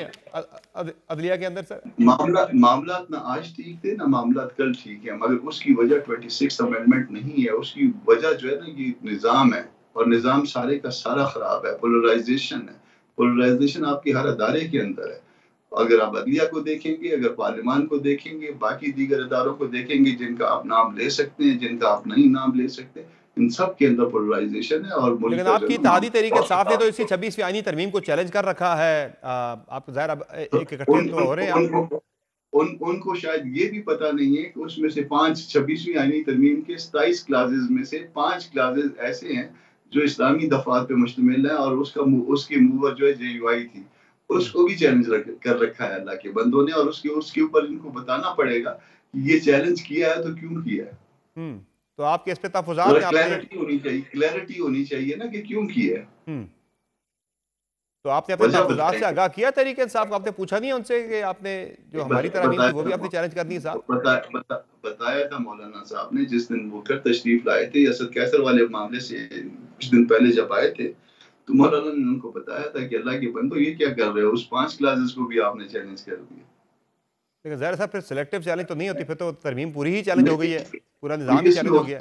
अदलिया के अंदर सर? मामला ना आज ठीक थे ना मामला कल ठीक है, मगर उसकी वजह 26 अमेंडमेंट नहीं है। उसकी वजह जो है ना ये निज़ाम है, और निज़ाम सारे का सारा खराब है। पोलराइजेशन है, पोलराइजेशन आपके हर अदारे के अंदर है। अगर आप अदलिया को देखेंगे, अगर पार्लियामान को देखेंगे, बाकी दीगर इदारों को देखेंगे जिनका आप नाम ले सकते हैं, जिनका आप नहीं नाम ले सकते, इन सब के अंदर पोलराइजेशन है। और लेकिन आपकी इत्तेहादी तहरीक इंसाफ ने तो इसी 26वीं आईनी तरमीम को चैलेंज कर रखा है। आप ज़ाहिर अब एक इकट्ठे तो हो रहे हैं। उनको शायद ये भी पता नहीं है कि उसमें से 26वीं आईनी तरमीम के 27 क्लासेस में से 5 क्लासेस ऐसे हैं जो इस्लामी दफात पे मुश्तमिल है, और उसकी मूवर जो है JUI थी, उसको भी चैलेंज कर रखा है अल्लाह के बंदों ने। और उसके ऊपर इनको बताना पड़ेगा कि ये चैलेंज किया है तो क्यों किया है। तो आपके इस पे तहफ़्फ़ुज़ात हैं? क्लैरिटी होनी चाहिए ना कि क्यों किया है। तो आपने अपने तहफ़्फ़ुज़ात से आगाह किया तहरीक इंसाफ को? आपने पूछा नहीं उनसे कि आपने जो हमारी तरह थी वो भी आपने चैलेंज कर दी साहब? बताया था मौलाना साहब ने जिस दिन वो तशरीफ लाए थे असद कैसर वाले मामले से कुछ दिन पहले जब आए थे, तो मौलाना ने उनको बताया था कि अल्लाह के बंदो ये क्या कर रहे हो, उस 5 क्लासेस को भी आपने चैलेंज कर दिया। लेकिन ज़ाहिर साहब फिर सिलेक्टिव चैलेंज तो नहीं होती, फिर तो तरमीम पूरी ही चैलेंज हो गई है, पूरा निज़ाम ही चैलेंज हो गया।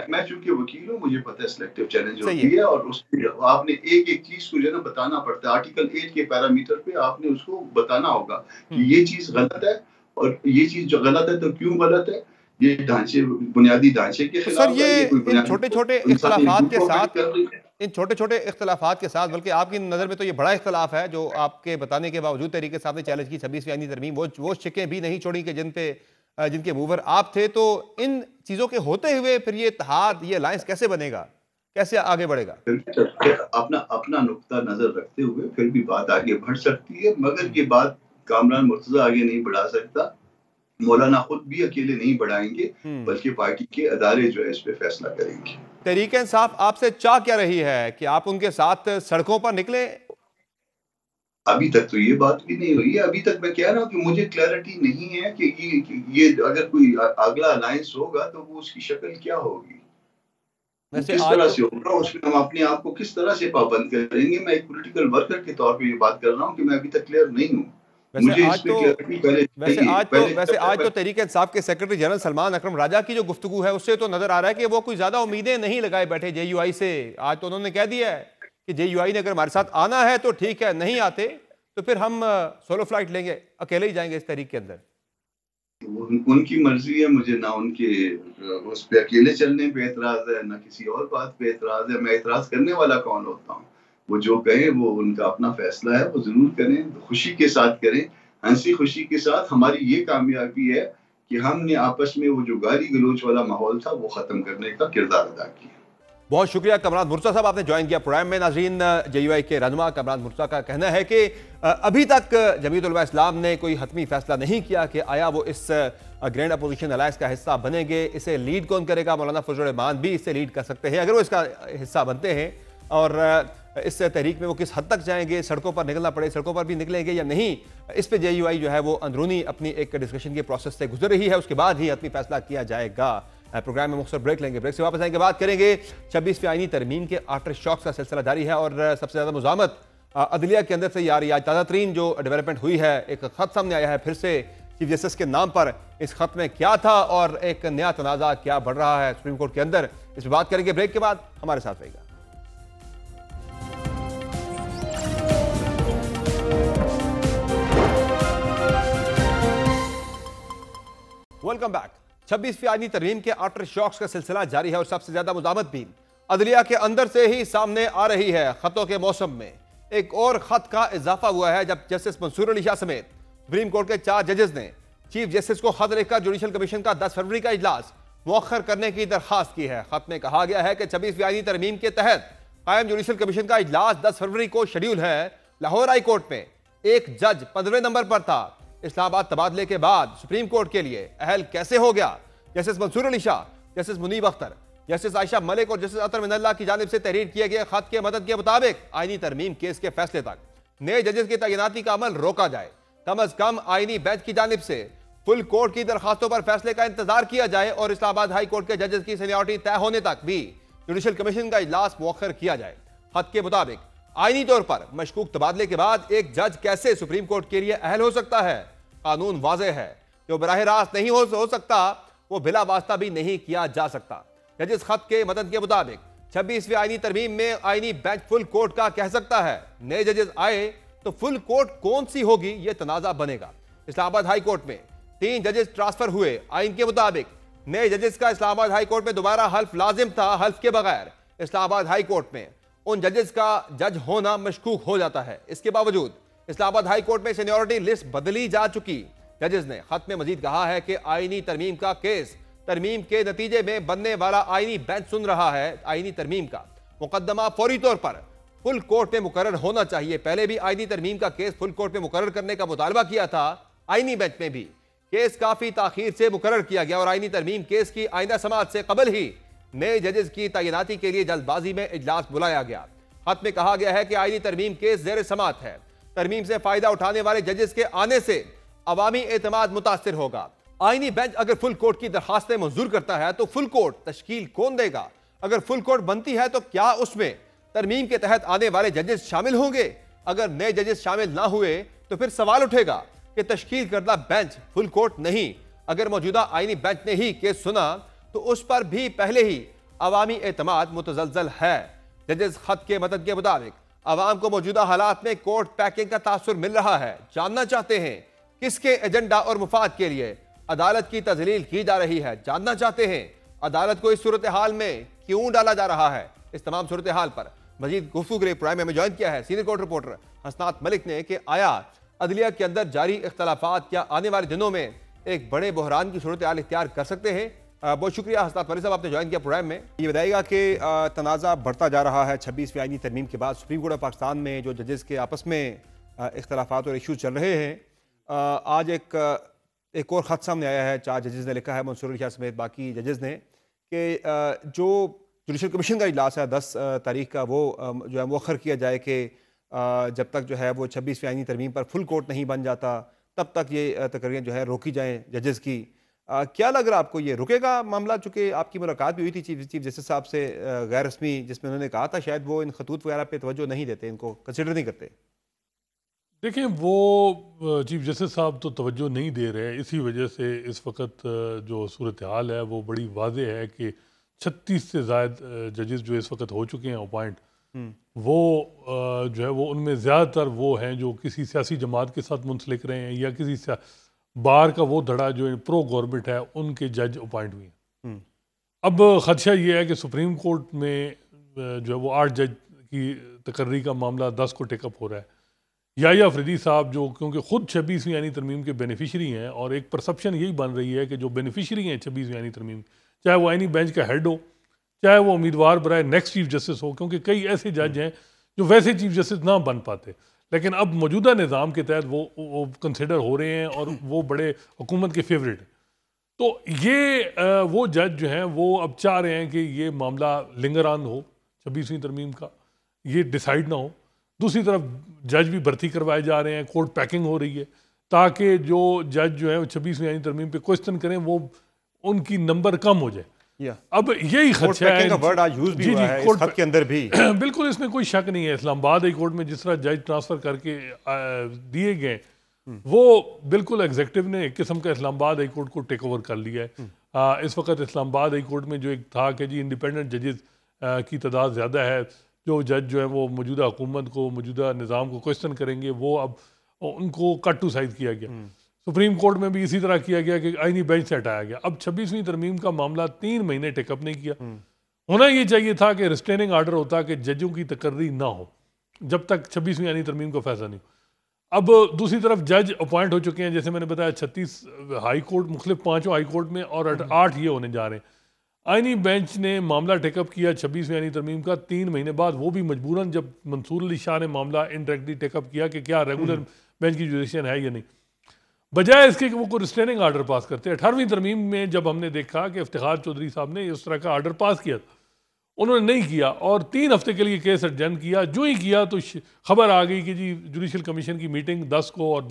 मैं चूंकि वकील हूँ, मुझे पता है सिलेक्टिव चैलेंज होती है, और उसमें आपने एक एक चीज को जो है ना बताना पड़ता है। आर्टिकल 8 के पैरामीटर पे आपने उसको बताना होगा कि ये चीज गलत है, और ये चीज जो गलत है तो क्यों गलत है, ये ढांचे बुनियादी ढांचे के खिलाफ। सर ये इन छोटे छोटे इख्तलाफात के साथ बल्कि आपकी नज़र में तो ये बड़ा इख्तलाफ है जो आपके बताने के बावजूद तरीके सामने चैलेंज की 26वीं आईनी तरमीम, वो शिकें भी नहीं छोड़ी कि जिनके मूवर आप थे। तो इन चीज़ों के होते हुए फिर ये इत्तेहाद, ये अलायंस कैसे बनेगा, कैसे आगे बढ़ेगा? अपना नुक्ता नजर रखते हुए फिर भी बात आगे बढ़ सकती है, मगर ये बात कामरान मुर्तजा आगे नहीं बढ़ा सकता, मौलाना खुद भी अकेले नहीं बढ़ाएंगे, बल्कि पार्टी के अदारे जो है इस पे फैसला करेंगे। तहरीक इंसाफ आपसे चाह क्या रही है कि आप उनके साथ सड़कों पर निकले? अभी तक तो ये बात भी नहीं हुई है। अभी तक मैं कह रहा हूँ कि मुझे क्लैरिटी नहीं है कि ये अगर कोई अगला अलायंस होगा तो वो उसकी शक्ल क्या होगी, किस तरह से होगा, उसमें हम अपने आप को किस तरह से पाबंद करेंगे। मैं एक पॉलिटिकल वर्कर के तौर पे ये बात कर रहा हूँ कि मैं अभी तक क्लियर नहीं हूँ। वैसे आज तो तहरीक इंसाफ के सेक्रेटरी जनरल सलमान अकरम राजा की जो गुफ्तगू है उससे तो नजर आ रहा है कि वो कोई ज्यादा उम्मीदें नहीं लगाए बैठे JUI से। आज तो उन्होंने कह दिया है कि JUI ने अगर हमारे साथ आना है तो ठीक है, नहीं आते तो फिर हम सोलो फ्लाइट लेंगे, अकेले ही जाएंगे इस तहरीक के अंदर। उनकी मर्जी है, मुझे ना उनके उस पे अकेले चलने पे एतराज है, ना किसी और बात पे एतराज है। मैं एतराज करने वाला कौन होता हूँ? वो जो कहें वो उनका अपना फैसला है, वो जरूर करें, खुशी के साथ करें, हंसी खुशी के साथ। हमारी ये कामयाबी है कि हमने आपस में वो जो गाली गलोच वाला माहौल था वो खत्म करने का किरदार अदा किया। बहुत शुक्रिया कमरान मुर्तजा साहब, आपने ज्वाइन किया प्रोग्राम में। नाज़रीन, JUI के रहनुमा कमरान मुर्तजा का कहना है कि अभी तक जमीयत उलमा इस्लाम ने कोई हतमी फैसला नहीं किया कि आया वो इस ग्रैंड अपोजिशन अलायंस का हिस्सा बनेंगे। इसे लीड कौन करेगा? मौलाना फजल रहमान भी इसे लीड कर सकते हैं अगर वो इसका हिस्सा बनते हैं, और इस तहरीक में वो किस हद तक जाएंगे, सड़कों पर निकलना पड़े सड़कों पर भी निकलेंगे या नहीं, इस पे JUI जो है वो अंदरूनी अपनी एक डिस्कशन के प्रोसेस से गुजर रही है। उसके बाद ही हतमी फैसला किया जाएगा। प्रोग्राम में मुख्तसर ब्रेक लेंगे, ब्रेक से वापस आएंगे, बात करेंगे 26वीं आईनी तरमीम के आफ्टर शॉक्स का सिलसिला जारी है, और सबसे ज़्यादा मुज़ामत अदलिया के अंदर से ये आ रही है। आज ताज़ा तरीन जो डेवलपमेंट हुई है, एक खत सामने आया है फिर से चीफ जस्टिस के नाम पर। इस खत में क्या था और एक नया तनाज़ा क्या बढ़ रहा है सुप्रीम कोर्ट के अंदर, इस पर बात करेंगे ब्रेक के बाद। हमारे साथ रहेगा। Welcome back. 26वीं आईनी तरमीम के आफ्टर शॉक्स का सिलसिला जारी है, और सबसे ज्यादा मुज़ामत भी अदलिया के अंदर से ही सामने आ रही है। खतों के मौसम में एक और खत का इजाफा हुआ है जब जस्टिस मंसूर अली शाह समेत सुप्रीम कोर्ट के 4 जजेस ने चीफ जस्टिस को खत लिखकर जुडिशल कमीशन का 10 फरवरी का इजलास मुअख्खर करने की दरखास्त की है। खत में कहा गया है कि 26वीं आईनी तरमीम के तहत कायम जुडिशल कमीशन का इजलास 10 फरवरी को शेड्यूल है। लाहौर हाई कोर्ट में एक जज 15वें नंबर पर था। इस्लामाबाद तबादले के बाद सुप्रीम कोर्ट के लिए अहल कैसे हो गया? Justice Mansoor Ali Shah, justice Muneeb Akhtar, justice Ayesha Malik और जस्टिस अतर मिनल्ला की जानिब से तहरीर किए गए खत के मदद के मुताबिक आईनी तरमीम केस के फैसले तक नए जजेस की तैनाती का अमल रोका जाए। कम अज कम आईनी बेंच की जानिब से फुल कोर्ट की दरखास्तों पर फैसले का इंतजार किया जाए और इस्लामाबाद हाई कोर्ट के जजेस की सीनियरिटी तय होने तक भी जुडिशल कमीशन का इजलास मुअख्खर किया जाए। खत के मुताबिक आईनी तौर पर मशकूक तबादले के बाद एक जज कैसे सुप्रीम कोर्ट के लिए अहल हो सकता है? कानून वाज़ेह है, जो बराह रास्त नहीं हो सकता वो बिला वास्ता भी नहीं किया जा सकता। जजिस खत के मतन के मुताबिक 26वीं आईनी तरमीम में आईनी बेंच फुल कोर्ट का कह सकता है। नए जजेस आए तो फुल कोर्ट कौन सी होगी, यह तनाजा बनेगा। इस्लामाबाद हाई कोर्ट में 3 जजेस ट्रांसफर हुए। आइन के मुताबिक नए जजेस का इस्लामाबाद हाई कोर्ट में दोबारा हल्फ लाजिम था। हल्फ के बगैर इस्लामाबाद हाई कोर्ट में उन जजेस का जज होना मशकूक हो जाता है। इसके बावजूद इस्लामाबाद हाई कोर्ट में सीनियरिटी लिस्ट बदली जा चुकी। जजेस ने खत में मजीद कहा है कि आईनी तरमीम का केस तरमीम के नतीजे में बनने वाला आईनी बेंच सुन रहा है। आईनी तरमीम का मुकदमा फौरी तौर पर फुल कोर्ट में मुकर्रर होना चाहिए। पहले भी आईनी तरमीम का केस फुल कोर्ट में मुकर्रर करने का मुतालबा किया था। आईनी बेंच में भी केस काफी ताखीर से मुकर्रर किया गया और आईनी तरमीम केस की आइंदा समाअत से कबल ही नए जजेस की तैनाती के लिए जल्दबाजी में इजलास बुलाया गया। खत में कहा गया है कि आईनी तरमीम केस जेर समाअत है। तरमीम से फायदा उठाने वाले जजेस के आने से अवामी एतमाद मुतासिर होगा। आईनी बेंच अगर फुल कोर्ट की दरखास्तें मंजूर करता है तो फुल कोर्ट तश्कील कौन देगा? अगर फुल कोर्ट बनती है तो क्या उसमें तरमीम के तहत आने वाले जजेस शामिल होंगे? अगर नए जजेस शामिल ना हुए तो फिर सवाल उठेगा कि तश्कील करदा बेंच फुल कोर्ट नहीं। अगर मौजूदा आईनी बेंच ने ही केस सुना तो उस पर भी पहले ही अवामी एतमाद मुतजलजल है। जजेस खत के मदद के मुताबिक अवाम को मौजूदा हालात में कोर्ट पैकिंग का तासुर मिल रहा है। जानना चाहते हैं किसके एजेंडा और मुफाद के लिए अदालत की तजलील की जा रही है। जानना चाहते हैं अदालत को इस सूरत हाल में क्यों डाला जा रहा है। इस तमाम सूरत हाल पर मजीद गुफ्तगू के लिए प्राइम में ज्वाइन किया है सीनियर कोर्ट रिपोर्टर हसनात मलिक ने कि आया अदलिया के अंदर जारी इख्तलाफात क्या आने वाले दिनों में एक बड़े बहरान की सूरत हाल इख्तियार कर सकते हैं। बहुत शुक्रिया हसनात मलिक साहब, आपने ज्वाइन किया प्रोग्राम में। ये बताइएगा कि तनाज़ा बढ़ता जा रहा है 26वीं आईनी तरमीम के बाद सुप्रीम कोर्ट ऑफ पाकिस्तान में जो जजेस के आपस में इख्तलाफात और इशूज़ चल रहे हैं। आज एक और ख़त सामने आया है। 4 जजेस ने लिखा है, मंसूर अली शाह समेत बाकी जजेस ने, कि जो जुडिशल कमीशन का इजलास है 10 तारीख का वो जो है मुअख्खर किया जाए कि जब तक जो है वो 26वीं आईनी तरमीम पर फुल कोर्ट नहीं बन जाता तब तक ये तकरीरें जो है रोकी जाएँ जजेस की। क्या लग रहा है आपको, ये रुकेगा मामला? चूँकि आपकी मुलाकात भी हुई थी चीफ जस्टिस साहब से गैर रस्मी, जिसमें उन्होंने कहा था शायद वो इन खतूत वगैरह पे तवज्जो नहीं देते, इनको कंसिडर नहीं करते। देखिए, वो चीफ जस्टिस साहब तो तवज्जो नहीं दे रहे। इसी वजह से इस वक्त जो सूरत हाल है वो बड़ी वाज़ेह है कि 36 से ज़ायद जजेस जो इस वक्त हो चुके हैं अपॉइंट, वो जो है वो उनमें ज़्यादातर वो हैं जो किसी सियासी जमात के साथ मुंसलिक रहे हैं या किसी बार का वो धड़ा जो प्रो गवर्नमेंट है उनके जज अपॉइंट हुए हैं। अब खदशा ये है कि सुप्रीम कोर्ट में जो है वो 8 जज की तकर्री का मामला 10 को टेकअप हो रहा है। याहिया अफरीदी साहब जो क्योंकि ख़ुद 26वीं यानी तरमीम के बेनिफिशरी हैं और एक परसेप्शन यही बन रही है कि जो बेनिफिशरी हैं 26वीं यानी तरमीम, चाहे वो आईनी बेंच का हेड हो, चाहे वो उम्मीदवार बराए नेक्स्ट चीफ जस्टिस हो, क्योंकि कई ऐसे जज हैं जो वैसे चीफ जस्टिस ना बन पाते, लेकिन अब मौजूदा निज़ाम के तहत वो कंसिडर हो रहे हैं और वो बड़े हुकूमत के फेवरेट हैं। तो ये वो जज जो हैं वो अब चाह रहे हैं कि ये मामला लिंगर ऑन हो 26वीं तरमीम का, ये डिसाइड ना हो। दूसरी तरफ जज भी भर्ती करवाए जा रहे हैं, कोर्ट पैकिंग हो रही है ताकि जो जज जो है 26वीं यानी तरमीम पे क्वेश्चन करें वो उनकी नंबर कम हो जाए। अब यही खदशा है, वर्ड आज यूज भी हुआ है इस खत के अंदर भी। बिल्कुल, इसमें कोई शक नहीं है। इस्लामाबाद हाई कोर्ट में जिस तरह जज ट्रांसफर करके दिए गए वो बिल्कुल एग्जीक्यूटिव ने एक किस्म का इस्लामाबाद हाई कोर्ट को टेक ओवर कर लिया है। इस वक्त इस्लामाबाद हाई कोर्ट में जो एक था कि जी इंडिपेंडेंट जजेस की तादाद ज़्यादा है, जो जज जो है वो मौजूदा हुकूमत को मौजूदा निज़ाम को क्वेश्चन करेंगे, वो अब उनको कट टू साइज किया गया। सुप्रीम कोर्ट में भी इसी तरह किया गया कि आईनी बेंच से हटाया गया। अब 26वीं तरमीम का मामला 3 महीने टेकअप नहीं किया। होना ये चाहिए था कि रिस्ट्रेनिंग आर्डर होता कि जजों की तकर्री ना हो जब तक 26वीं यानी तरमीम का फैसला नहीं हो। अब दूसरी तरफ जज अपॉइंट हो चुके हैं, जैसे मैंने बताया 36 हाई कोर्ट, मुख्तलिफ 5 हाई कोर्ट में, और 8 ये होने जा रहे हैं। आईनी बेंच ने मामला टेकअप किया 26वीं यानी तरमीम का 3 महीने बाद, वो भी मजबूरन, जब मंसूर अली शाह ने मामला इनडायरेक्टली टेकअप किया कि क्या रेगुलर बेंच की जुडिशन है या नहीं, बजाय इसके कि वो कोई रिस्ट्रेनिंग आर्डर पास करते। 18वीं तरमीम में जब हमने देखा कि इफ्तिखार चौधरी साहब ने इस तरह का आर्डर पास किया, उन्होंने नहीं किया और 3 हफ्ते के लिए केस एडजर्न किया। जो ही किया तो खबर आ गई कि जी जुडिशल कमीशन की मीटिंग 10 को और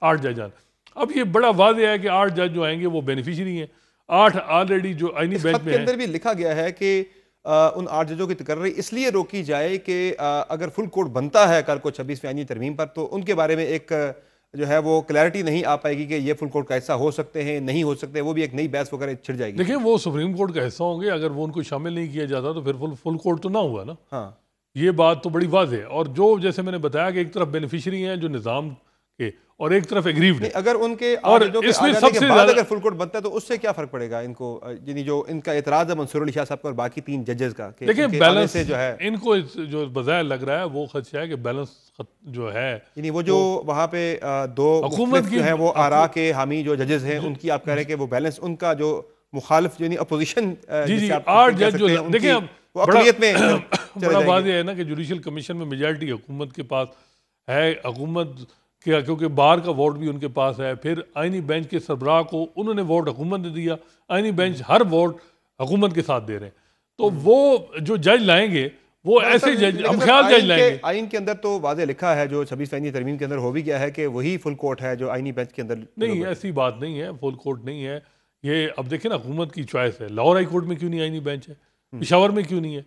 8 जज आन। अब ये बड़ा वाज़ेह है कि 8 जज जो आएंगे वो बेनिफिशरी हैं, 8 ऑलरेडी जो आईनी बेंच में के अंदर भी लिखा गया है कि उन 8 जजों की तकर्री इसलिए रोकी जाए कि अगर फुल कोर्ट बनता है कल को 26वीं आईनी तरमीम पर, तो उनके बारे में एक जो है वो क्लैरिटी नहीं आ पाएगी कि ये फुल कोर्ट का हिस्सा हो सकते हैं, नहीं हो सकते, वो भी एक नई बहस वगैरह छिड़ जाएगी। देखिए वो सुप्रीम कोर्ट का हिस्सा होंगे, अगर वो उनको शामिल नहीं किया जाता तो फिर फुल कोर्ट तो ना हुआ ना। हाँ, ये बात तो बड़ी वाज़ेह है। और जो जैसे मैंने बताया कि एक तरफ बेनिफिशरी हैं जो निज़ाम के, और एक तरफ एग्रीव्ड है। अगर उनके और जजों के इसमें आ जाने सबसे के बाद ज्यादा अगर फुल कोर्ट बनता है तो उससे क्या फर्क पड़ेगा इनको, यानी जो इनका एतराज है मंसूर अली शाह साहब का और बाकी 3 जजेस का, कि देखिए इनके आने बैलेंस से जो है इनको जो बज़ाहिर लग रहा है वो खदशा है कि बैलेंस जो है, यानी वो जो वहाँ पे 2 हुकूमत की जो है वो आरा के हामी जो जजेस हैं उनकी आप कह रहे हैं कि वो बैलेंस उनका जो मुखालिफ यानी अपोजिशन जी जी 8 जज जो देखिए अब अक़लियत में बड़ा वाज़ेह है ना कि जुडिशल कमीशन में मेजॉरिटी हुकूमत के पास है, हुकूमत क्या, क्योंकि बार का वोट भी उनके पास है, फिर आईनी बेंच के सरबराह को उन्होंने वोट हुकूमत ने दिया, आईनी बेंच हर वोट हुकूमत के साथ दे रहे हैं, तो वो जो जज लाएंगे वो ऐसे जज, हम ख्याल जज लाएंगे। आइन के अंदर तो वाज़ेह लिखा है जो 26वीं आईनी तरमीम के अंदर हो भी गया है कि वही फुल कोर्ट है जो आईनी बेंच के अंदर नहीं, ऐसी बात नहीं है, फुल कोर्ट नहीं है ये। अब देखिए ना, हुकूमत की चॉइस है, लाहौर हाई कोर्ट में क्यों नहीं आईनी बेंच है, पेशावर में क्यों नहीं है,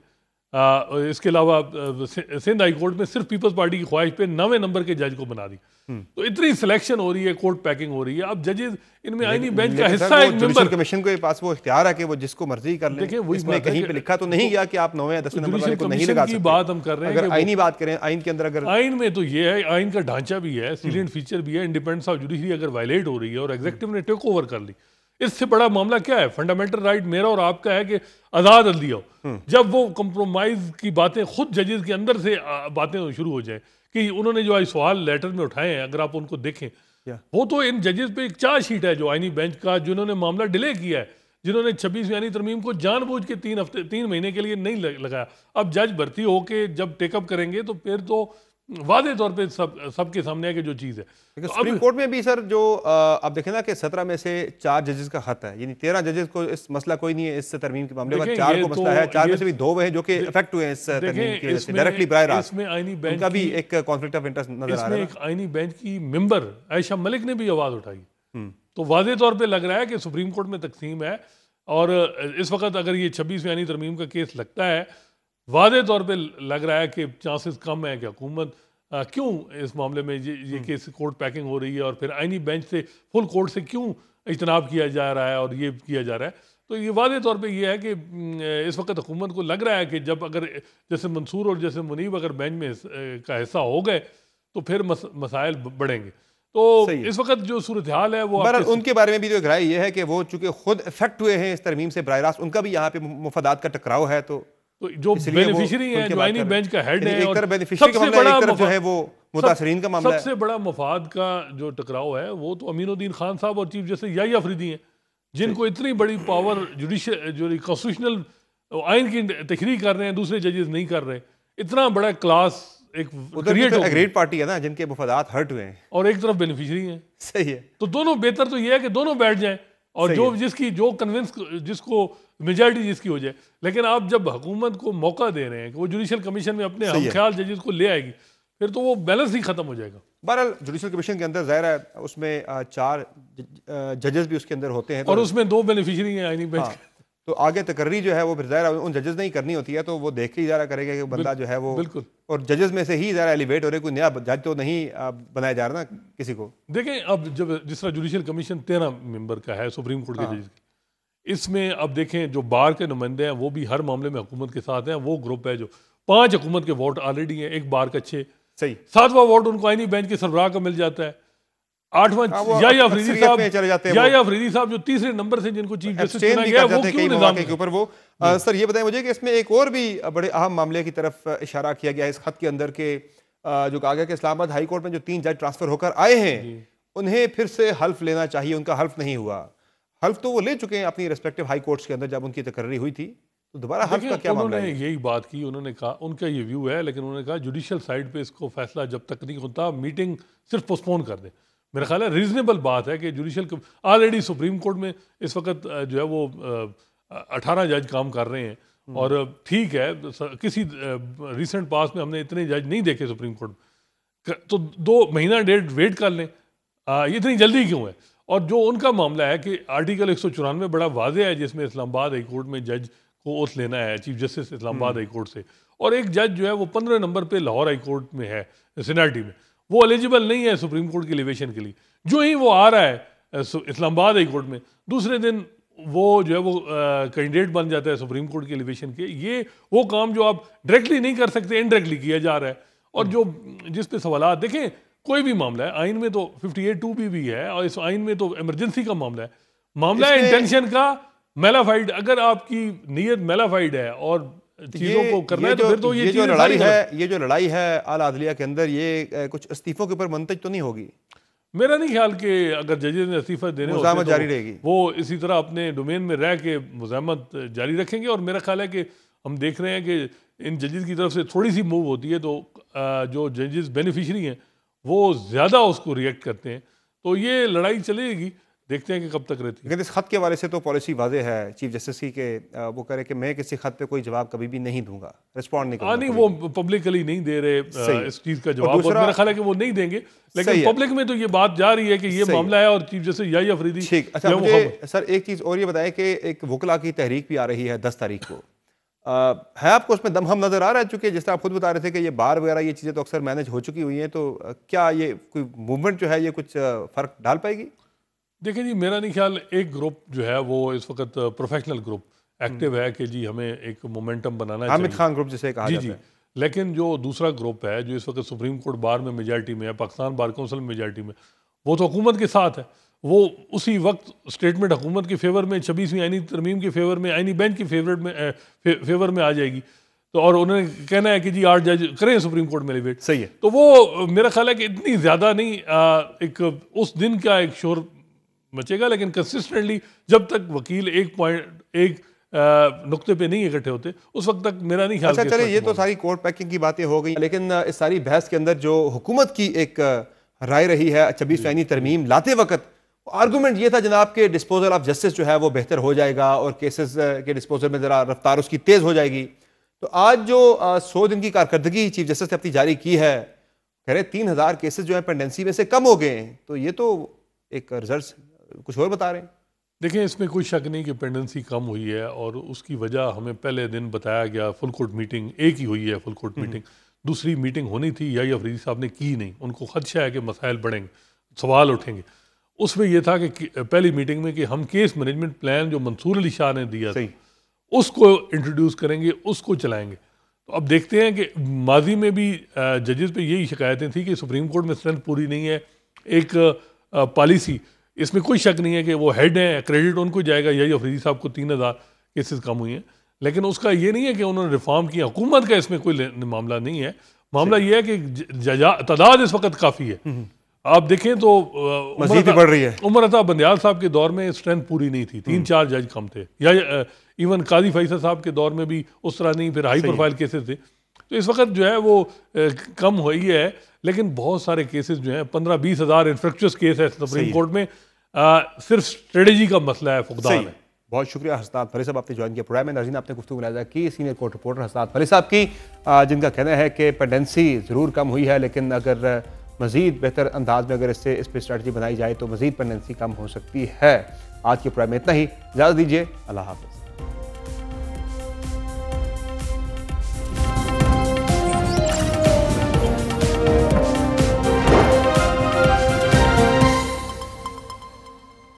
इसके अलावा सिंध हाई कोर्ट में सिर्फ पीपल्स पार्टी की ख्वाहिश पे 9वें नंबर के जज को बना दी। तो इतनी सिलेक्शन हो रही है, कोर्ट पैकिंग हो रही है। अब जजेस इनमें आईनी बेंच का हिस्सा एक मेंबर, कमीशन के पास वो इख्तियार है कि वो जिसको मर्जी कर ले। देखिए वही इसमें कहीं पे लिखा तो नहीं गया कि आप 9वें या 10वें नंबर वाले को नहीं लगा सकते। बात हम कर रहे हैं अगर आईनी बात करें, आइन के अंदर अगर आइन में तो ये है, आइन का ढांचा भी है, सीलेंट फीचर भी है, इंडिपेंडेंस ऑफ जुडिशरी अगर वायलेट हो रही है और एग्जीक्यूटिव ने टेक ओवर कर ली, इससे बड़ा मामला क्या है? फंडामेंटल राइट मेरा और आपका है कि आज़ाद अदलिया हो। जब वो कंप्रोमाइज की बातें खुद जजेस के अंदर से बातें शुरू हो जाए कि उन्होंने जो आज सवाल लेटर में उठाए हैं, अगर आप उनको देखें, वो तो इन जजेस पे एक चार्जशीट है जो आईनी बेंच का, जिन्होंने मामला डिले किया है, जिन्होंने 26वीं आईनी तरमीम को जानबूझ के 3 महीने के लिए नहीं लगाया। अब जज भर्ती होके जब टेकअप करेंगे तो फिर तो वादे तौर पे सबके सामने है कि जो चीज़ है। तो सुप्रीम कोर्ट में भी सर जो आप देखें ना कि 17 में से 4 जजेस का खत है, यानी 13 जजेस को इस मसला कोई नहीं है इस तरमीम के मामले में, 4 को मसला है, 4 में से भी 2 हैं जो कि इफेक्ट हुए हैं इस तरमीम की वजह से डायरेक्टली बराह रास्त। इसमें आईनी बेंच उनका भी एक कॉन्फ्लिक्ट ऑफ इंटरेस्ट नजर आ रहा है। एक आईनी बेंच की मेंबर आयशा मलिक ने भी आवाज़ उठाई, तो वादे तौर पर लग रहा है कि सुप्रीम कोर्ट में तकसीम है। और इस वक्त अगर ये 26वीं आईनी तरमीम का केस लगता है, वादे तौर पर लग रहा है कि चांसेस कम है कि हुकूमत क्यों इस मामले में ये केस कोर्ट पैकिंग हो रही है और फिर आईनी बेंच से फुल कोर्ट से क्यों इज्तनाब किया जा रहा है और ये किया जा रहा है। तो ये वादे तौर पे ये है कि इस वक्त हुकूमत को लग रहा है कि जब अगर जैसे मंसूर और जैसे मुनीब अगर बेंच में का हिस्सा हो गए तो फिर मसाइल बढ़ेंगे। तो इस वक्त जो सूरत हाल है वो उनके बारे में भी जो एक राय ये है कि वो चूंकि खुद इफेक्ट हुए हैं इस तरमीम से बराह रास्त, उनका भी यहाँ पे मुफादात का टकराव है। तो जो बेनिफिशरी है, जो आईनी बेंच का हेड है, एक तरफ बेनिफिशरी का मामला है, एक तरफ जो है वो मुतासरीन का मामला है। सबसे बड़ा मफाद का जो टकराव है वो तो अमीनुद्दीन खान साहब और चीफ जस्टिस याहिया अफरीदी हैं, जिनको इतनी बड़ी पावर जुडिशियल जो कॉन्स्टिट्यूशनल आइन की तहरीक कर रहे हैं, दूसरे जजेस नहीं कर रहे। इतना बड़ा क्लास एक ग्रेट पार्टी है ना जिनके मुफादात हर्ट हुए हैं, और एक तरफ बेनिफिशरी हैं। सही है। तो दोनों बेहतर तो ये है कि दोनों बैठ जाएं और जो कन्विंस जिसको मेजॉरिटी जिसकी हो जाए। लेकिन आप जब हुकूमत को मौका दे रहे हैं कि वो जुडिशियल कमीशन में अपने हमख्याल जजेस को ले आएगी, फिर तो वो बैलेंस ही खत्म हो जाएगा। बहरहाल जुडिशियल कमीशन के अंदर ज़ाहिर है उसमें 4 जजेस भी उसके अंदर होते हैं, और उसमें 2 बेनिफिशरी हैं आईनी बेंच। तो आगे तकर्री जो है वो फिर ज़ाहिर उन जजेस ने ही करनी होती है, तो वो देख के इजारा करेगा कि बंदा जो है वो बिल्कुल, और जजेस में से ही ज़रा एलिवेट हो रहे, कोई नया जज तो नहीं बनाया जा रहा ना किसी को। देखें अब जब जिस तरह जुडिशियल कमीशन 13 मेंबर का है सुप्रीम कोर्ट के जजेस, इसमें अब देखें जो बार के नुमाइंदे हैं वो भी हर मामले में हुकूमत के साथ हैं। वो ग्रुप है जो 5 हुकूमत के वोट ऑलरेडी हैं, एक बार का 6, सही 7वां वोट उनको आईनी बेंच के सरबराह का मिल जाता है। 8वां याहिया अफरीदी साहब जो तीसरे नंबर से जिनको चीफ जस्टिस चुना गया, वो क्यों निजाम के ऊपर वो सर ये बताएं मुझे कि इसमें एक और भी बड़े अहम मामले की तरफ इशारा किया गया है इस खत के अंदर के जो कहा गया कि इस्लामाबाद हाई कोर्ट में जो 3 जज ट्रांसफर होकर आए हैं उन्हें फिर से हल्फ लेना चाहिए, उनका हल्फ नहीं हुआ। हल्फ तो वो ले चुके हैं अपनी रेस्पेक्टिव हाई कोर्ट्स के अंदर जब उनकी तकर्री हुई थी, तो दोबारा हल्फ का क्या मामला है? उन्होंने यही बात की, उन्होंने कहा उनका ये व्यू है, लेकिन उन्होंने कहा जुडिशियल साइड पे इसको फैसला जब तक नहीं होता मीटिंग सिर्फ पोस्टपोन कर दे। मेरा ख्याल है रीजनेबल बात है कि जुडिशियल ऑलरेडी सुप्रीम कोर्ट में इस वक्त जो है वो 18 जज काम कर रहे हैं, और ठीक है किसी रिसेंट पास में हमने इतने जज नहीं देखे सुप्रीम कोर्ट, तो 2 महीना 1.5 वेट कर लें। ये इतनी जल्दी क्यों है? और जो उनका मामला है कि आर्टिकल 194 बड़ा वाज़ेह है, जिसमें इस्लामाबाद हाई कोर्ट में जज को ओथ लेना है, chief justice Islamabad high court से, और एक जज जो है वो 15 नंबर पे लाहौर हाई कोर्ट में है, सीनियरिटी में, वो एलिजिबल नहीं है सुप्रीम कोर्ट के एलिवेशन के लिए। जो ही वो आ रहा है इस्लामाबाद हाई कोर्ट में, दूसरे दिन वो जो है वो कैंडिडेट बन जाता है सुप्रीम कोर्ट के एलिवेशन के। ये वो काम जो आप डायरेक्टली नहीं कर सकते, इनडायरेक्टली किया जा रहा है। और जो जिस पे सवालात, देखें कोई भी मामला है, आइन में तो 58(2) भी है, और इस आइन में तो इमरजेंसी का मामला है इंटेंशन का, मेलाफाइड। अगर आपकी नीयत मेलाफाइड है और चीजों को करना है तो फिर तो ये जो लड़ाई है आला अदलिया के अंदर, ये कुछ इस्तीफों के ऊपर मुंतज तो नहीं होगी? मेरा नहीं ख्याल कि अगर जजेस ने इस्तीफा देने मुज़ाहमत तो जारी रहेगी, वो इसी तरह अपने डोमेन में रह के मुज़ाहमत जारी रखेंगे। और मेरा ख्याल है कि हम देख रहे हैं कि इन जजेस की तरफ से थोड़ी सी मूव होती है तो जो जजेस बेनिफिशरी हैं वो ज़्यादा उसको रिएक्ट करते हैं। तो ये लड़ाई चलेगी, देखते हैं कि कब तक रहती है। लेकिन इस खत के हवाले से तो पॉलिसी वाज़ेह है चीफ जस्टिस की, के वो कह रहे कि मैं किसी खत पे कोई जवाब कभी भी नहीं दूंगा, रिस्पॉन्ड नहीं करूंगा। नहीं, वो पब्लिकली नहीं दे रहे इस चीज़ का जवाब, और मेरा ख्याल है कि वो नहीं देंगे। लेकिन पब्लिक में तो ये बात जा रही है कि ये मामला है और चीफ जस्टिस याहिया अफरीदी। ठीक, अच्छा मुझे सर एक चीज़ और ये बताएं कि एक वकला की तहरीक भी आ रही है 10 तारीख को, है आपको उसमें दमखम नजर आ रहा है? चूंकि जिस तरह आप खुद बता रहे थे कि ये बार वगैरह ये चीज़ें तो अक्सर मैनेज हो चुकी हुई हैं, तो क्या ये कोई मूवमेंट जो है ये कुछ फ़र्क डाल पाएगी? देखिए जी, मेरा नहीं ख्याल एक ग्रुप जो है वो इस वक्त प्रोफेशनल ग्रुप एक्टिव है कि जी हमें एक मोमेंटम बनाना चाहिए, हामिद खान ग्रुप जिसे कहा जाता है। लेकिन जो दूसरा ग्रुप है जो इस वक्त सुप्रीम कोर्ट बार में मेजॉरिटी में है, पाकिस्तान बार काउंसिल में मेजॉरिटी में, वो तो हुकूमत के साथ है। वो उसी वक्त स्टेटमेंट हुकूमत के फेवर में, 26वीं आईनी तरमीम के फेवर में, आईनी बेंच के फेवर में आ जाएगी। तो और उन्होंने कहना है कि जी 8 जज करें सुप्रीम कोर्ट में एलिवेट। सही है। तो वो मेरा ख्याल है कि इतनी ज़्यादा नहीं, एक उस दिन का एक शोर मचेगा, लेकिन कंसिस्टेंटली जब तक वकील एक नुक्ते पे नहीं इकट्ठे होते उस वक्त तक मेरा नहीं ख्याल। अच्छा चले, ये तो सारी कोर्ट पैकिंग की बातें हो गई, लेकिन इस सारी बहस के अंदर जो हुकूमत की एक राय रही है 26वीं आईनी तरमीम लाते वक्त, आर्गूमेंट ये था जनाब के डिस्पोजल ऑफ जस्टिस जो है वो बेहतर हो जाएगा और केसेस के डिस्पोजल में ज़रा रफ्तार उसकी तेज़ हो जाएगी। तो आज जो 100 दिन की कारकर्दगी चीफ जस्टिस ने अपनी जारी की है, कह रहे 3000 केसेस जो है पेंडेंसी में से कम हो गए हैं, तो ये तो एक रिजल्ट कुछ और बता रहे हैं। देखिए, इसमें कोई शक नहीं कि पेंडेंसी कम हुई है, और उसकी वजह हमें पहले दिन बताया गया। फुल कोर्ट मीटिंग एक ही हुई है, फुल कोर्ट मीटिंग, दूसरी मीटिंग होनी थी याहिया अफरीदी साहब ने की नहीं। उनको खदशा है कि मसाइल बढ़ेंगे, सवाल उठेंगे। उसमें यह था कि पहली मीटिंग में कि हम केस मैनेजमेंट प्लान जो मंसूर अली शाह ने दिया था उसको इंट्रोड्यूस करेंगे, उसको चलाएंगे। तो अब देखते हैं कि माजी में भी जजेस पे यही शिकायतें थी कि सुप्रीम कोर्ट में स्ट्रेंथ पूरी नहीं है। एक पॉलिसी, इसमें कोई शक नहीं है कि वो हेड हैं, क्रेडिट उनको जाएगा। याहिया अफरीदी साहब को 3000 केसेस कम हुई हैं, लेकिन उसका ये नहीं है कि उन्होंने रिफॉर्म किया। हुकूमत का इसमें कोई मामला नहीं है। मामला ये है कि तादाद इस वक्त काफ़ी है। आप देखें तो मज़ीद बढ़ रही है। उमर अता बंदियाल साहब के दौर में स्ट्रेंथ पूरी नहीं थी, 3-4 जज कम थे, या इवन काजी फैसल साहब के दौर में भी उस तरह नहीं, फिर हाई प्रोफाइल केसेस थे। तो इस वक्त जो है वो कम हुई है, लेकिन बहुत सारे केसेस जो हैं 15-20 हज़ार इन्फ्रेक्चुअस केस है सुप्रीम कोर्ट में। सिर्फ स्ट्रेटेजी का मसला है, फुकदान है। बहुत शुक्रिया हसनात फरी साहब, आपने ज्वाइन किया प्रोग्राम में। नाज़रीन, आपने गुफ्तगू मुलाज़ा की सीनियर कोर्ट रिपोर्टर हसनात फरी साहब की, जिनका कहना है कि पेंडेंसी ज़रूर कम हुई है, लेकिन अगर मज़ीद बेहतर अंदाज में अगर इस पर स्ट्रेटजी बनाई जाए तो मज़ीद पेंडेंसी कम हो सकती है। आज के प्रोग्राम में इतना ही, इजाज़त दीजिए, अल्लाह हाफ़िज़।